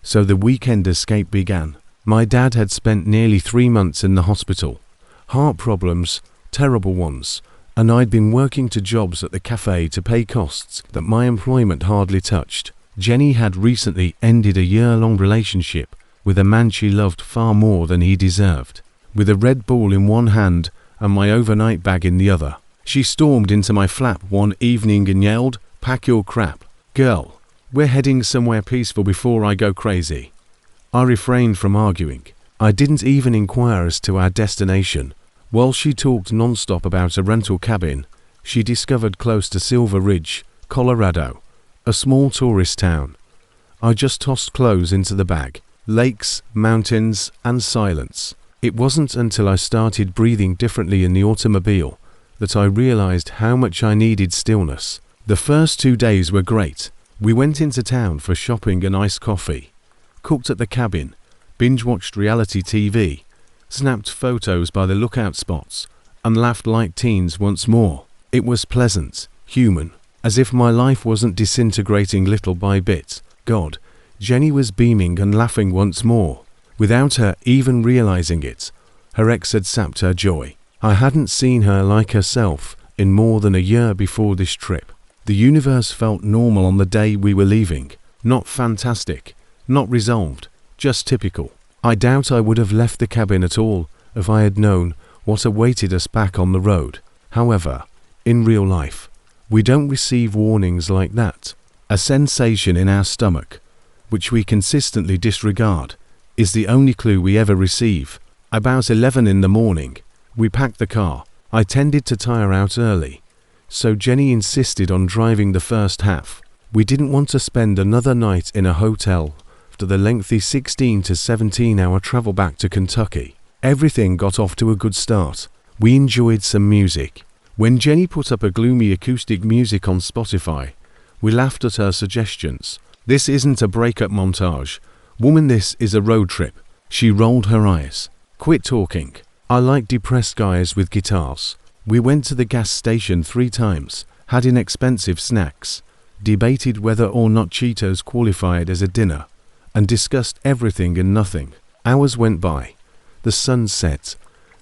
So the weekend escape began. My dad had spent nearly 3 months in the hospital. Heart problems, terrible ones, and I'd been working 2 jobs at the cafe to pay costs that my employment hardly touched. Jenny had recently ended a year-long relationship with a man she loved far more than he deserved. With a Red Bull in one hand and my overnight bag in the other, she stormed into my flat one evening and yelled, "Pack your crap. Girl, we're heading somewhere peaceful before I go crazy." I refrained from arguing. I didn't even inquire as to our destination. While she talked non-stop about a rental cabin she discovered close to Silver Ridge, Colorado, a small tourist town. I just tossed clothes into the bag. Lakes, mountains, and silence. It wasn't until I started breathing differently in the automobile that I realized how much I needed stillness. The first 2 days were great. We went into town for shopping and iced coffee, cooked at the cabin, binge-watched reality TV, snapped photos by the lookout spots, and laughed like teens once more. It was pleasant, human, as if my life wasn't disintegrating little by bit. God, Jenny was beaming and laughing once more. Without her even realizing it, her ex had sapped her joy. I hadn't seen her like herself in more than a year before this trip. The universe felt normal on the day we were leaving. Not fantastic, not resolved, just typical. I doubt I would have left the cabin at all if I had known what awaited us back on the road. However, in real life, we don't receive warnings like that. A sensation in our stomach, which we consistently disregard, is the only clue we ever receive. About 11 in the morning, we packed the car. I tended to tire out early, so Jenny insisted on driving the first half. We didn't want to spend another night in a hotel after the lengthy 16 to 17 hour travel back to Kentucky. Everything got off to a good start. We enjoyed some music. When Jenny put up a gloomy acoustic music on Spotify, we laughed at her suggestions. This isn't a breakup montage. Woman, this is a road trip. She rolled her eyes. Quit talking. I like depressed guys with guitars. We went to the gas station 3 times, had inexpensive snacks, debated whether or not Cheetos qualified as a dinner, and discussed everything and nothing. Hours went by. The sun set,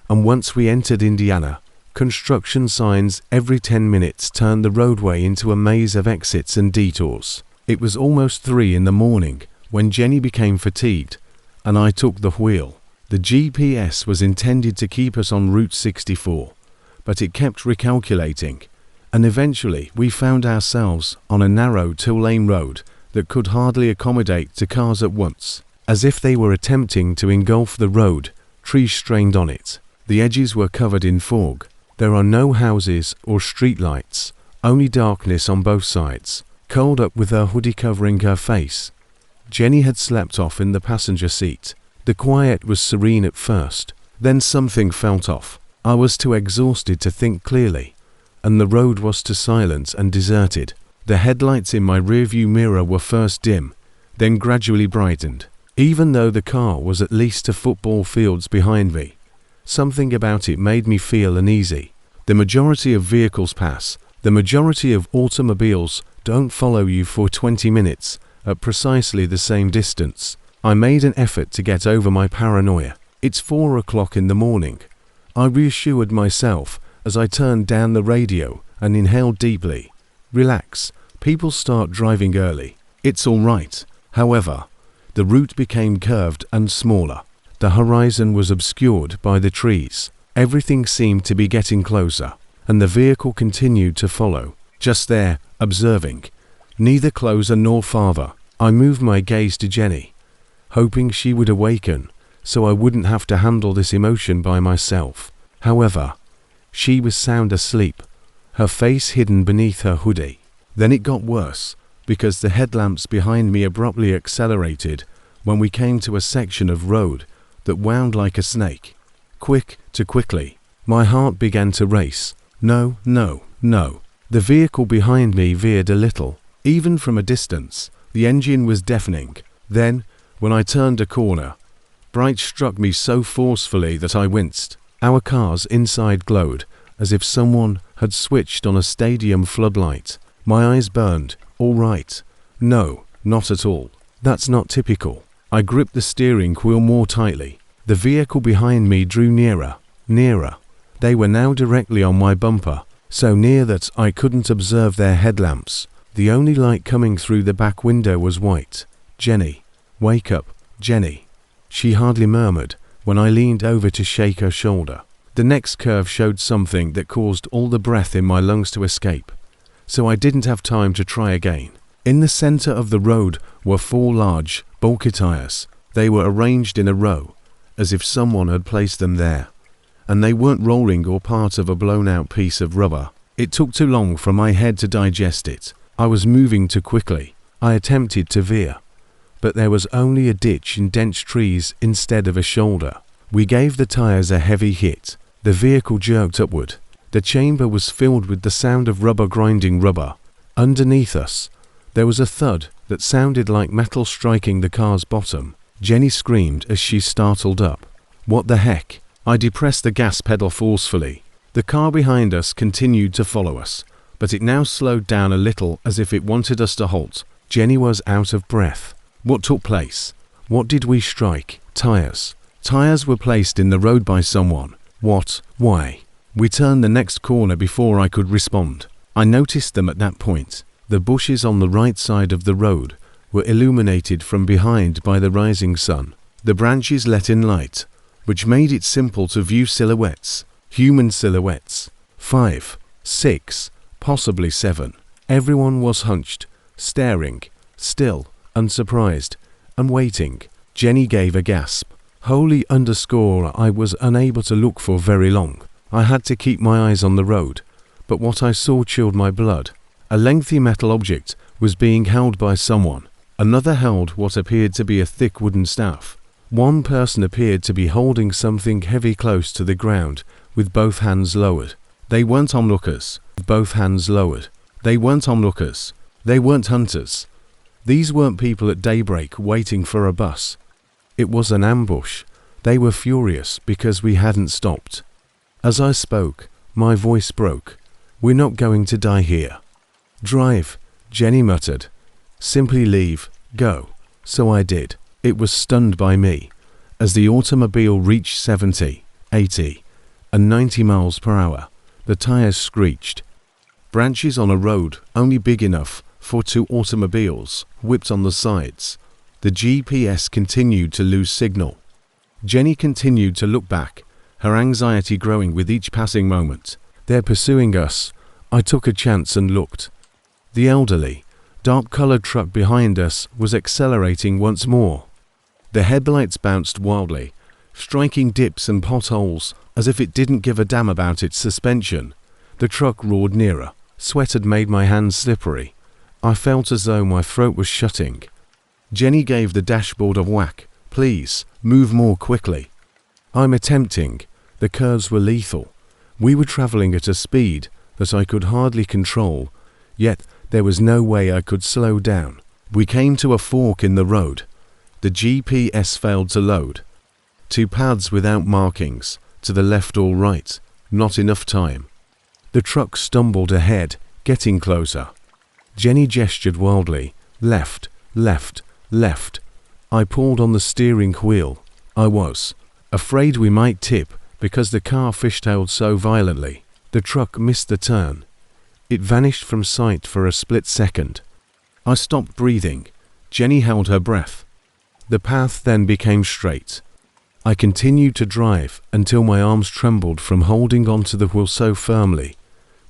and once we entered Indiana, construction signs every 10 minutes turned the roadway into a maze of exits and detours. It was almost 3 in the morning when Jenny became fatigued, and I took the wheel. The GPS was intended to keep us on Route 64, but it kept recalculating, and eventually we found ourselves on a narrow 2-lane road that could hardly accommodate 2 cars at once. As if they were attempting to engulf the road, trees strained on it. The edges were covered in fog. There are no houses or street lights, only darkness on both sides. Curled up with her hoodie covering her face, Jenny had slept off in the passenger seat. The quiet was serene at first, then something felt off. I was too exhausted to think clearly, and the road was too silent and deserted. The headlights in my rearview mirror were first dim, then gradually brightened. Even though the car was at least 2 football fields behind me, something about it made me feel uneasy. The majority of vehicles pass. The majority of automobiles don't follow you for 20 minutes at precisely the same distance. I made an effort to get over my paranoia. It's 4 o'clock in the morning. I reassured myself as I turned down the radio and inhaled deeply. Relax, people start driving early. It's all right. However, the route became curved and smaller. The horizon was obscured by the trees. Everything seemed to be getting closer, and the vehicle continued to follow. Just there, observing. Neither closer nor farther. I moved my gaze to Jenny, hoping she would awaken so I wouldn't have to handle this emotion by myself. However, she was sound asleep, her face hidden beneath her hoodie. Then it got worse, because the headlamps behind me abruptly accelerated when we came to a section of road that wound like a snake. Quick to quickly. My heart began to race. No, no, no. The vehicle behind me veered a little. Even from a distance, the engine was deafening. Then, when I turned a corner, Bright struck me so forcefully that I winced. Our car's inside glowed, as if someone had switched on a stadium floodlight. My eyes burned. All right. No, not at all. That's not typical. I gripped the steering wheel more tightly. The vehicle behind me drew nearer, nearer. They were now directly on my bumper, so near that I couldn't observe their headlamps. The only light coming through the back window was white. Jenny, wake up, Jenny. She hardly murmured when I leaned over to shake her shoulder. The next curve showed something that caused all the breath in my lungs to escape, so I didn't have time to try again. In the center of the road were 4 large, bulky tires, They were arranged in a row, as if someone had placed them there. And they weren't rolling or part of a blown-out piece of rubber. It took too long for my head to digest it. I was moving too quickly. I attempted to veer, but there was only a ditch and dense trees instead of a shoulder. We gave the tires a heavy hit. The vehicle jerked upward. The chamber was filled with the sound of rubber grinding rubber. Underneath us, there was a thud that sounded like metal striking the car's bottom. Jenny screamed as she startled up. What the heck? I depressed the gas pedal forcefully. The car behind us continued to follow us, but it now slowed down a little as if it wanted us to halt. Jenny was out of breath. What took place? What did we strike? Tires. Tires were placed in the road by someone. What? Why? We turned the next corner before I could respond. I noticed them at that point. The bushes on the right side of the road were illuminated from behind by the rising sun. The branches let in light, which made it simple to view silhouettes. Human silhouettes. 5, 6, possibly 7. Everyone was hunched, staring, still, unsurprised, and waiting. Jenny gave a gasp. Holy _ I was unable to look for very long. I had to keep my eyes on the road, but what I saw chilled my blood. A lengthy metal object was being held by someone. Another held what appeared to be a thick wooden staff. One person appeared to be holding something heavy close to the ground, with both hands lowered. They weren't onlookers. Both hands lowered. They weren't onlookers. They weren't hunters. These weren't people at daybreak waiting for a bus. It was an ambush. They were furious because we hadn't stopped. As I spoke, my voice broke. We're not going to die here. Drive, Jenny muttered. Simply leave, go. So I did. It was stunned by me. As the automobile reached 70, 80, and 90 miles per hour, the tires screeched. Branches on a road only big enough for 2 automobiles whipped on the sides. The GPS continued to lose signal. Jenny continued to look back, her anxiety growing with each passing moment. They're pursuing us. I took a chance and looked. The elderly, dark-colored truck behind us was accelerating once more. The headlights bounced wildly, striking dips and potholes as if it didn't give a damn about its suspension. The truck roared nearer. Sweat had made my hands slippery. I felt as though my throat was shutting. Jenny gave the dashboard a whack. Please, move more quickly. I'm attempting. The curves were lethal. We were traveling at a speed that I could hardly control, yet there was no way I could slow down. We came to a fork in the road. The GPS failed to load. 2 paths without markings, to the left or right. Not enough time. The truck stumbled ahead, getting closer. Jenny gestured wildly. Left, left, left. I pulled on the steering wheel. I was afraid we might tip because the car fishtailed so violently. The truck missed the turn. It vanished from sight for a split second. I stopped breathing. Jenny held her breath. The path then became straight. I continued to drive until my arms trembled from holding onto the wheel so firmly.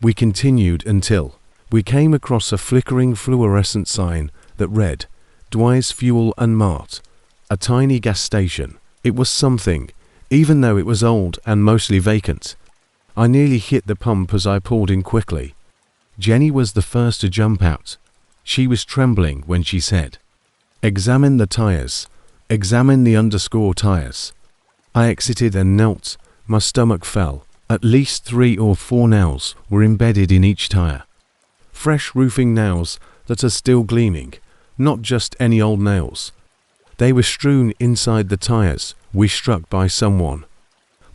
We continued until we came across a flickering fluorescent sign that read, Dwyer's Fuel and Mart, a tiny gas station. It was something, even though it was old and mostly vacant. I nearly hit the pump as I pulled in quickly. Jenny was the first to jump out. She was trembling when she said, Examine the tires. Examine the _ tires. I exited and knelt. My stomach fell. At least 3 or 4 nails were embedded in each tire. Fresh roofing nails that are still gleaming, not just any old nails. They were strewn inside the tires we struck by someone.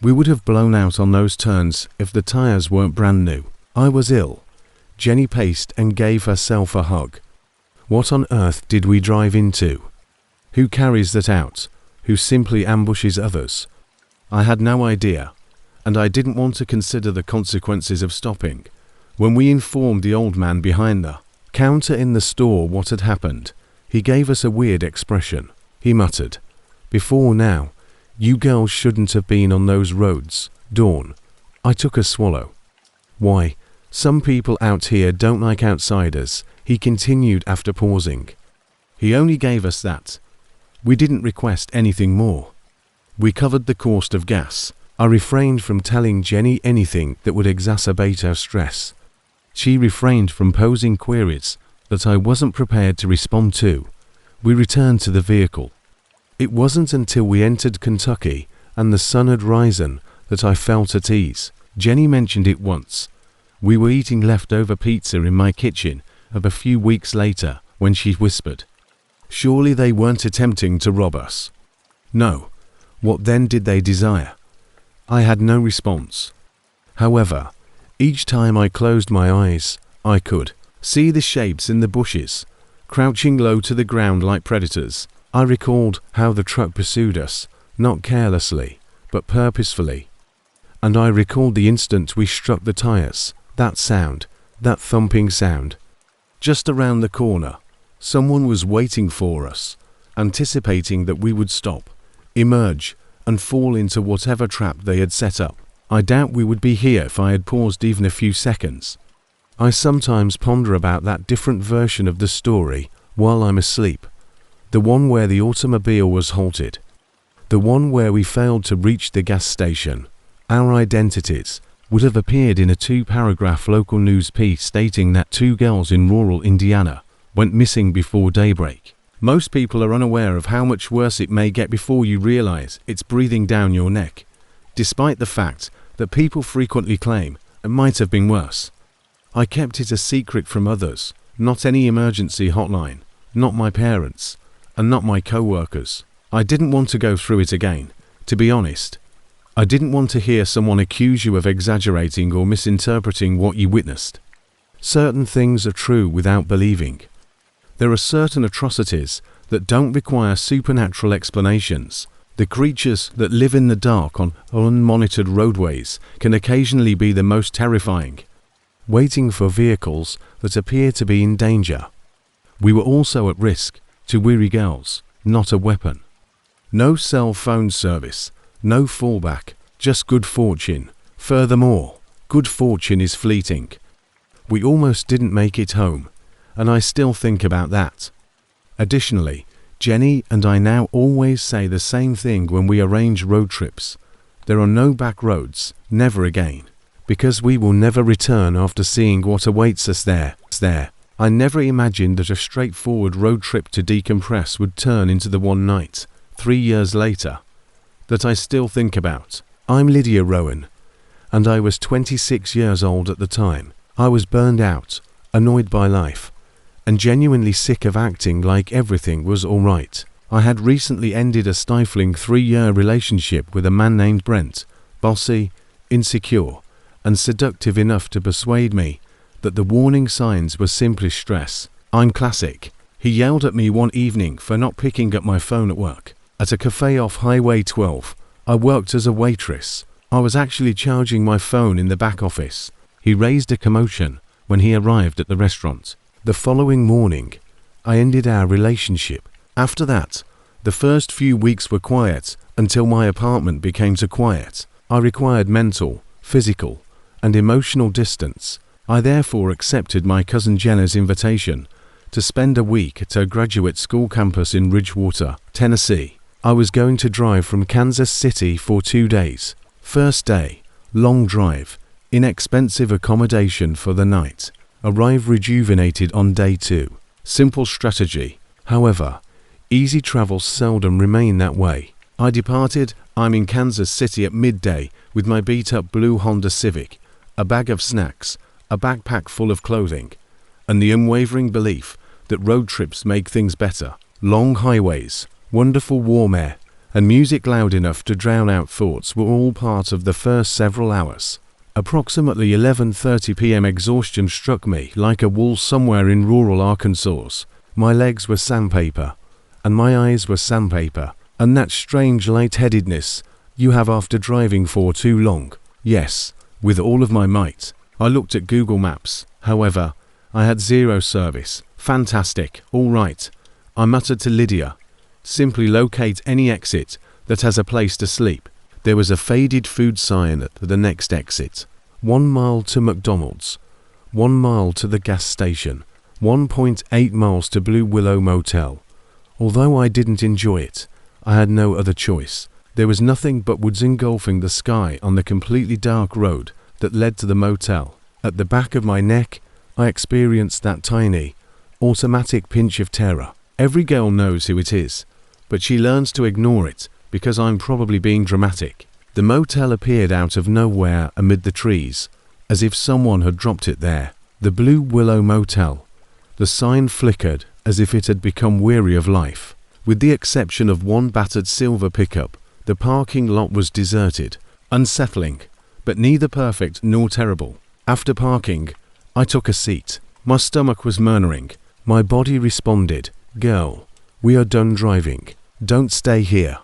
We would have blown out on those turns if the tires weren't brand new. I was ill. Jenny paced and gave herself a hug. What on earth did we drive into? Who carries that out? Who simply ambushes others? I had no idea, and I didn't want to consider the consequences of stopping. When we informed the old man behind the counter in the store what had happened, he gave us a weird expression. He muttered, Before now, you girls shouldn't have been on those roads, Dawn. I took a swallow. Why, some people out here don't like outsiders, he continued after pausing. He only gave us that. We didn't request anything more. We covered the cost of gas. I refrained from telling Jenny anything that would exacerbate her stress. She refrained from posing queries that I wasn't prepared to respond to. We returned to the vehicle. It wasn't until we entered Kentucky and the sun had risen that I felt at ease. Jenny mentioned it once. We were eating leftover pizza in my kitchen a few weeks later when she whispered, "Surely they weren't attempting to rob us." No. What then did they desire? I had no response. However, each time I closed my eyes, I could see the shapes in the bushes, crouching low to the ground like predators. I recalled how the truck pursued us, not carelessly, but purposefully. And I recalled the instant we struck the tires, that sound, that thumping sound. Just around the corner, someone was waiting for us, anticipating that we would stop, emerge, and fall into whatever trap they had set up. I doubt we would be here if I had paused even a few seconds. I sometimes ponder about that different version of the story while I'm asleep. The one where the automobile was halted. The one where we failed to reach the gas station. Our identities would have appeared in a 2-paragraph local news piece stating that 2 girls in rural Indiana went missing before daybreak. Most people are unaware of how much worse it may get before you realize it's breathing down your neck, despite the fact that people frequently claim it might have been worse. I kept it a secret from others, not any emergency hotline, not my parents, and not my co-workers. I didn't want to go through it again, to be honest. I didn't want to hear someone accuse you of exaggerating or misinterpreting what you witnessed. Certain things are true without believing. There are certain atrocities that don't require supernatural explanations. The creatures that live in the dark on unmonitored roadways can occasionally be the most terrifying, waiting for vehicles that appear to be in danger. We were also at risk to weary girls, not a weapon. No cell phone service, no fallback, just good fortune. Furthermore, good fortune is fleeting. We almost didn't make it home, and I still think about that. Additionally, Jenny and I now always say the same thing when we arrange road trips. There are no back roads, never again, because we will never return after seeing what awaits us there. I never imagined that a straightforward road trip to decompress would turn into the one night, 3 years later, that I still think about. I'm Lydia Rowan, and I was 26 years old at the time. I was burned out, annoyed by life, and genuinely sick of acting like everything was alright. I had recently ended a stifling 3-year relationship with a man named Brent, bossy, insecure, and seductive enough to persuade me that the warning signs were simply stress. I'm classic. He yelled at me one evening for not picking up my phone at work. At a cafe off Highway 12, I worked as a waitress. I was actually charging my phone in the back office. He raised a commotion when he arrived at the restaurant. The following morning, I ended our relationship. After that, the first few weeks were quiet until my apartment became too quiet. I required mental, physical, and emotional distance. I therefore accepted my cousin Jenna's invitation to spend a week at her graduate school campus in Ridgewater, Tennessee. I was going to drive from Kansas City for 2 days. First day, long drive, inexpensive accommodation for the night. Arrive rejuvenated on day 2. Simple strategy. However, easy travels seldom remain that way. I departed. I'm in Kansas City at midday with my beat-up blue Honda Civic, a bag of snacks, a backpack full of clothing, and the unwavering belief that road trips make things better. Long highways, wonderful warm air, and music loud enough to drown out thoughts were all part of the first several hours. Approximately 11:30 p.m. exhaustion struck me like a wall somewhere in rural Arkansas. My legs were sandpaper, and my eyes were sandpaper, and that strange lightheadedness you have after driving for too long. Yes, with all of my might. I looked at Google Maps. However, I had 0 service. Fantastic, all right, I muttered to Lydia. Simply locate any exit that has a place to sleep. There was a faded food sign at the next exit. 1 mile to McDonald's, 1 mile to the gas station, 1.8 miles to Blue Willow Motel, Although I didn't enjoy it, I had no other choice. There was nothing but woods engulfing the sky on the completely dark road that led to the motel. At the back of my neck, I experienced that tiny, automatic pinch of terror. Every girl knows who it is, but she learns to ignore it because I'm probably being dramatic. The motel appeared out of nowhere amid the trees, as if someone had dropped it there. The Blue Willow Motel. The sign flickered as if it had become weary of life. With the exception of one battered silver pickup, the parking lot was deserted. Unsettling, but neither perfect nor terrible. After parking, I took a seat. My stomach was murmuring. My body responded, "Girl, we are done driving. Don't stay here."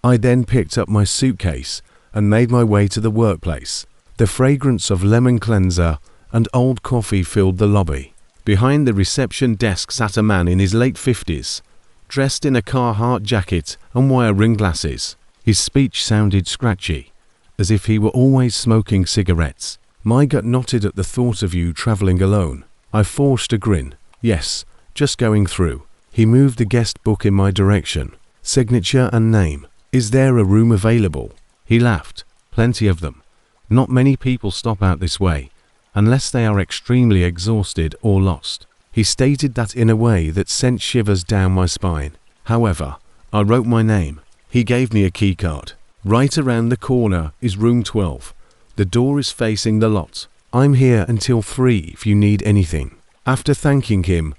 I then picked up my suitcase and made my way to the workplace. The fragrance of lemon cleanser and old coffee filled the lobby. Behind the reception desk sat a man in his late 50s, dressed in a Carhartt jacket and wire ring glasses. His speech sounded scratchy, as if he were always smoking cigarettes. My gut knotted at the thought of you traveling alone. I forced a grin. "Yes, just going through." He moved the guest book in my direction. "Signature and name. Is there a room available?" He laughed. "Plenty of them. Not many people stop out this way, unless they are extremely exhausted or lost." He stated that in a way that sent shivers down my spine. However, I wrote my name. He gave me a key card. "Right around the corner is room 12. The door is facing the lot. I'm here until 3 if you need anything." After thanking him,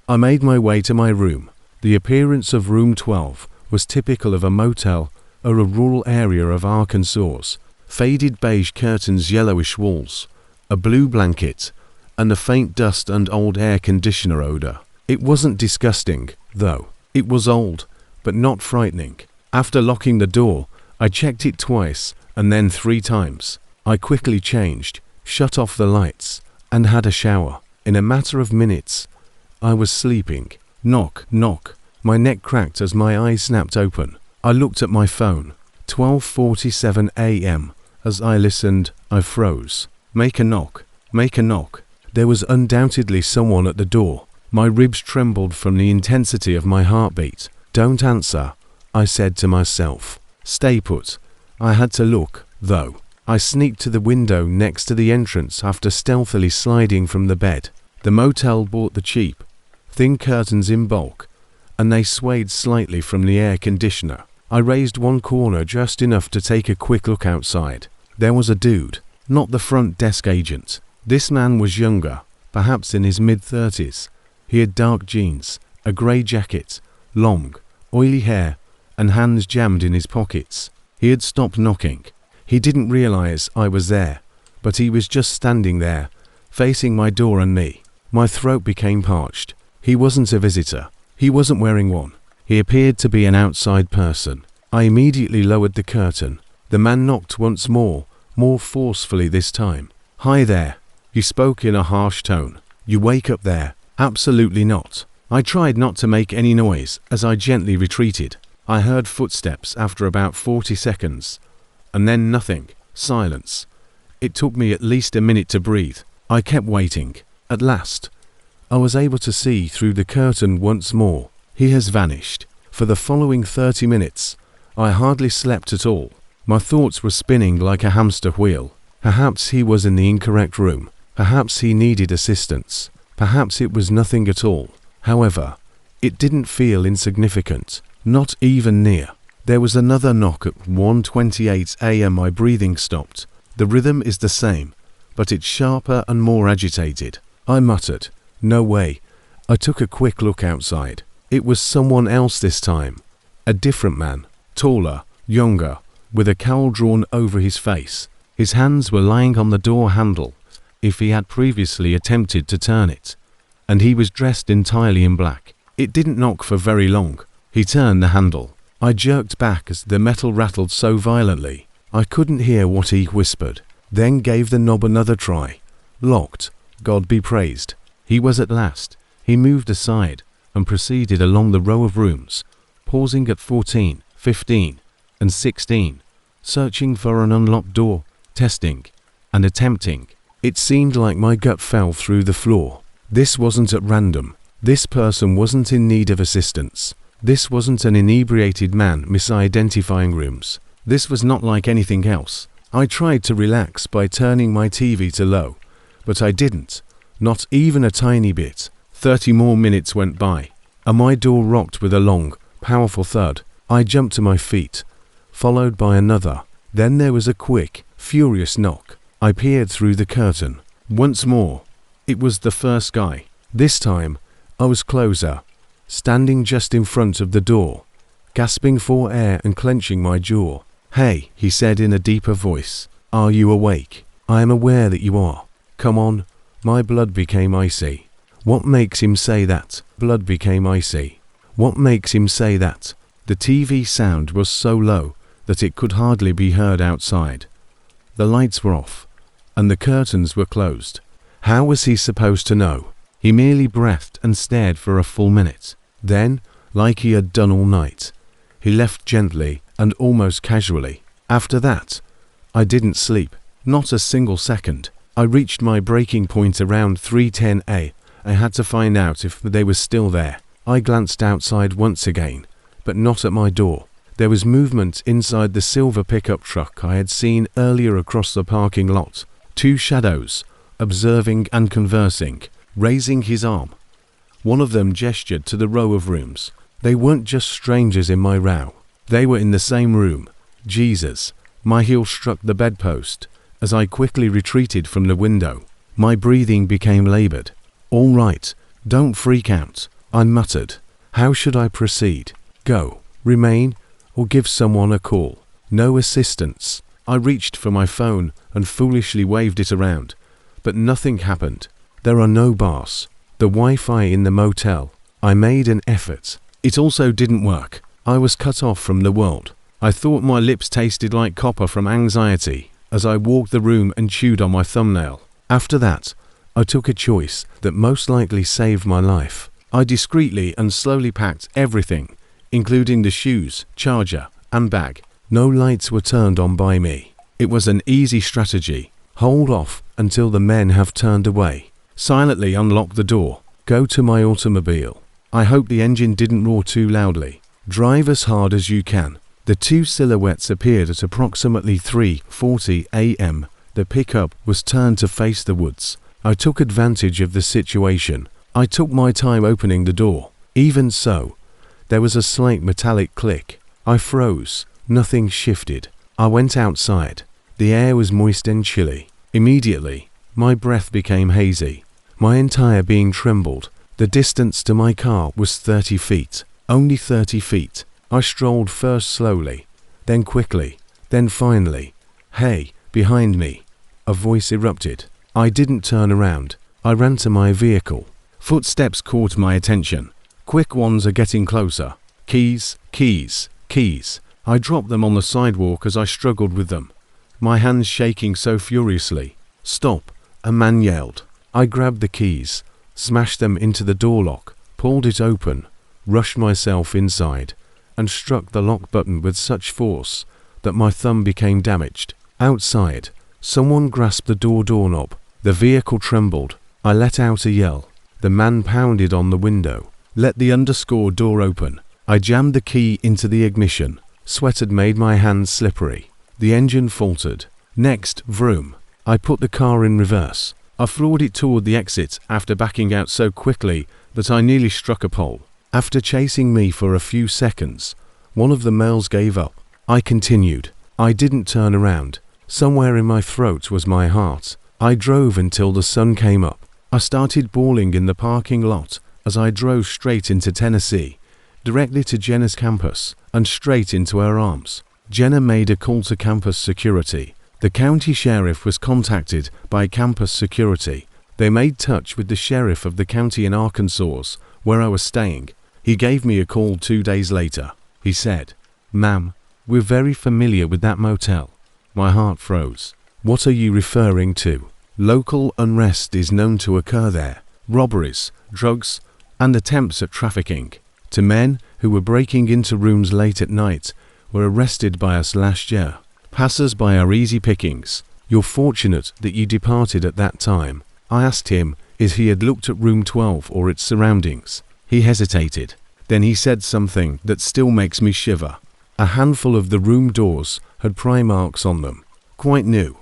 I made my way to my room. The appearance of room 12 was typical of a motel or a rural area of Arkansas. Faded beige curtains, yellowish walls, a blue blanket, and a faint dust and old air conditioner odor. It wasn't disgusting, though. It was old, but not frightening. After locking the door, I checked it twice and then 3 times. I quickly changed, shut off the lights, and had a shower. In a matter of minutes, I was sleeping. Knock, knock. My neck cracked as my eyes snapped open. I looked at my phone. 12:47 a.m. As I listened, I froze. Make a knock. Make a knock. There was undoubtedly someone at the door. My ribs trembled from the intensity of my heartbeat. "Don't answer," I said to myself. "Stay put." I had to look, though. I sneaked to the window next to the entrance after stealthily sliding from the bed. The motel bought the cheap, thin curtains in bulk, and they swayed slightly from the air conditioner. I raised one corner just enough to take a quick look outside. There was a dude, not the front desk agent. This man was younger, perhaps in his mid-30s. He had dark jeans, a grey jacket, long, oily hair, and hands jammed in his pockets. He had stopped knocking. He didn't realize I was there, but he was just standing there, facing my door and me. My throat became parched. He wasn't a visitor. He wasn't wearing one. He appeared to be an outside person. I immediately lowered the curtain. The man knocked once more forcefully this time. "Hi there." He spoke in a harsh tone. "You wake up there?" "Absolutely not." I tried not to make any noise as I gently retreated. I heard footsteps after about 40 seconds. And then nothing. Silence. It took me at least a minute to breathe. I kept waiting. At last, I was able to see through the curtain once more. He has vanished. For the following 30 minutes, I hardly slept at all. My thoughts were spinning like a hamster wheel. Perhaps he was in the incorrect room. Perhaps he needed assistance. Perhaps it was nothing at all. However, it didn't feel insignificant. Not even near. There was another knock at 1:28 a.m. My breathing stopped. The rhythm is the same, but it's sharper and more agitated. I muttered, "No way." I took a quick look outside. It was someone else this time. A different man, taller, younger, with a cowl drawn over his face. His hands were lying on the door handle, if he had previously attempted to turn it. And he was dressed entirely in black. It didn't knock for very long. He turned the handle. I jerked back as the metal rattled so violently. I couldn't hear what he whispered, then gave the knob another try. Locked. God be praised. He was at last. He moved aside and proceeded along the row of rooms, pausing at 14, 15, and 16, searching for an unlocked door, testing, and attempting. It seemed like my gut fell through the floor. This wasn't at random. This person wasn't in need of assistance. This wasn't an inebriated man misidentifying rooms. This was not like anything else. I tried to relax by turning my TV to low, but I didn't. Not even a tiny bit. 30 more minutes went by, and my door rocked with a long, powerful thud. I jumped to my feet, followed by another. Then there was a quick, furious knock. I peered through the curtain. Once more. It was the first guy. This time, I was closer, standing just in front of the door, gasping for air and clenching my jaw. "Hey," he said in a deeper voice. "Are you awake?" "I am aware that you are." "Come on." My blood became icy. What makes him say that? Blood became icy. What makes him say that? The TV sound was so low that it could hardly be heard outside. The lights were off, and the curtains were closed. How was he supposed to know? He merely breathed and stared for a full minute. Then, like he had done all night, he left gently and almost casually. After that, I didn't sleep, not a single second. I reached my breaking point around 3:10 a.m. I had to find out if they were still there. I glanced outside once again, but not at my door. There was movement inside the silver pickup truck I had seen earlier across the parking lot. Two shadows, observing and conversing, raising his arm. One of them gestured to the row of rooms. They weren't just strangers in my row. They were in the same room. Jesus. My heel struck the bedpost as I quickly retreated from the window. My breathing became labored. "All right, don't freak out," I muttered. How should I proceed? Go, remain, or give someone a call? No assistance. I reached for my phone and foolishly waved it around, but nothing happened. There are no bars. The Wi-Fi in the motel. I made an effort. It also didn't work. I was cut off from the world. I thought my lips tasted like copper from anxiety as I walked the room and chewed on my thumbnail. After that, I took a choice that most likely saved my life. I discreetly and slowly packed everything, including the shoes, charger, and bag. No lights were turned on by me. It was an easy strategy. Hold off until the men have turned away. Silently unlock the door. Go to my automobile. I hope the engine didn't roar too loudly. Drive as hard as you can. The two silhouettes appeared at approximately 3:40 a.m. The pickup was turned to face the woods. I took advantage of the situation. I took my time opening the door. Even so, there was a slight metallic click. I froze. Nothing shifted. I went outside. The air was moist and chilly. Immediately, my breath became hazy. My entire being trembled. The distance to my car was 30 feet. Only 30 feet. I strolled first slowly, then quickly, then finally. "Hey, behind me!" A voice erupted. I didn't turn around. I ran to my vehicle. Footsteps caught my attention. Quick ones are getting closer. Keys, keys, keys. I dropped them on the sidewalk as I struggled with them, my hands shaking so furiously. "Stop!" a man yelled. I grabbed the keys, smashed them into the door lock, pulled it open, rushed myself inside, and struck the lock button with such force that my thumb became damaged. Outside, someone grasped the doorknob. The vehicle trembled. I let out a yell. The man pounded on the window. "Let the underscore door open." I jammed the key into the ignition. Sweat had made my hands slippery. The engine faltered. Next, vroom. I put the car in reverse. I floored it toward the exit after backing out so quickly that I nearly struck a pole. After chasing me for a few seconds, one of the males gave up. I continued. I didn't turn around. Somewhere in my throat was my heart. I drove until the sun came up. I started bawling in the parking lot as I drove straight into Tennessee, directly to Jenna's campus, and straight into her arms. Jenna made a call to campus security. The county sheriff was contacted by campus security. They made touch with the sheriff of the county in Arkansas, where I was staying. He gave me a call 2 days later. He said, "Ma'am, we're very familiar with that motel." My heart froze. "What are you referring to?" "Local unrest is known to occur there. Robberies, drugs, and attempts at trafficking. Two men who were breaking into rooms late at night were arrested by us last year. Passers-by are easy pickings. You're fortunate that you departed at that time." I asked him if he had looked at room 12 or its surroundings. He hesitated. Then he said something that still makes me shiver. A handful of the room doors had pry marks on them, quite new,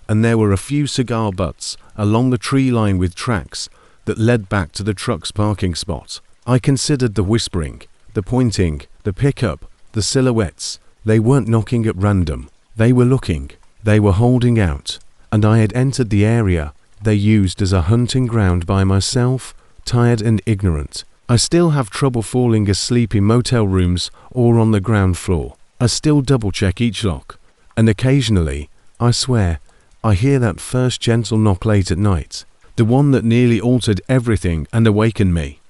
and there were a few cigar butts along the tree line with tracks that led back to the truck's parking spot. I considered the whispering, the pointing, the pickup, the silhouettes. They weren't knocking at random. They were looking. They were holding out. And I had entered the area they used as a hunting ground by myself, tired and ignorant. I still have trouble falling asleep in motel rooms or on the ground floor. I still double-check each lock. And occasionally, I swear, I hear that first gentle knock late at night. The one that nearly altered everything and awakened me.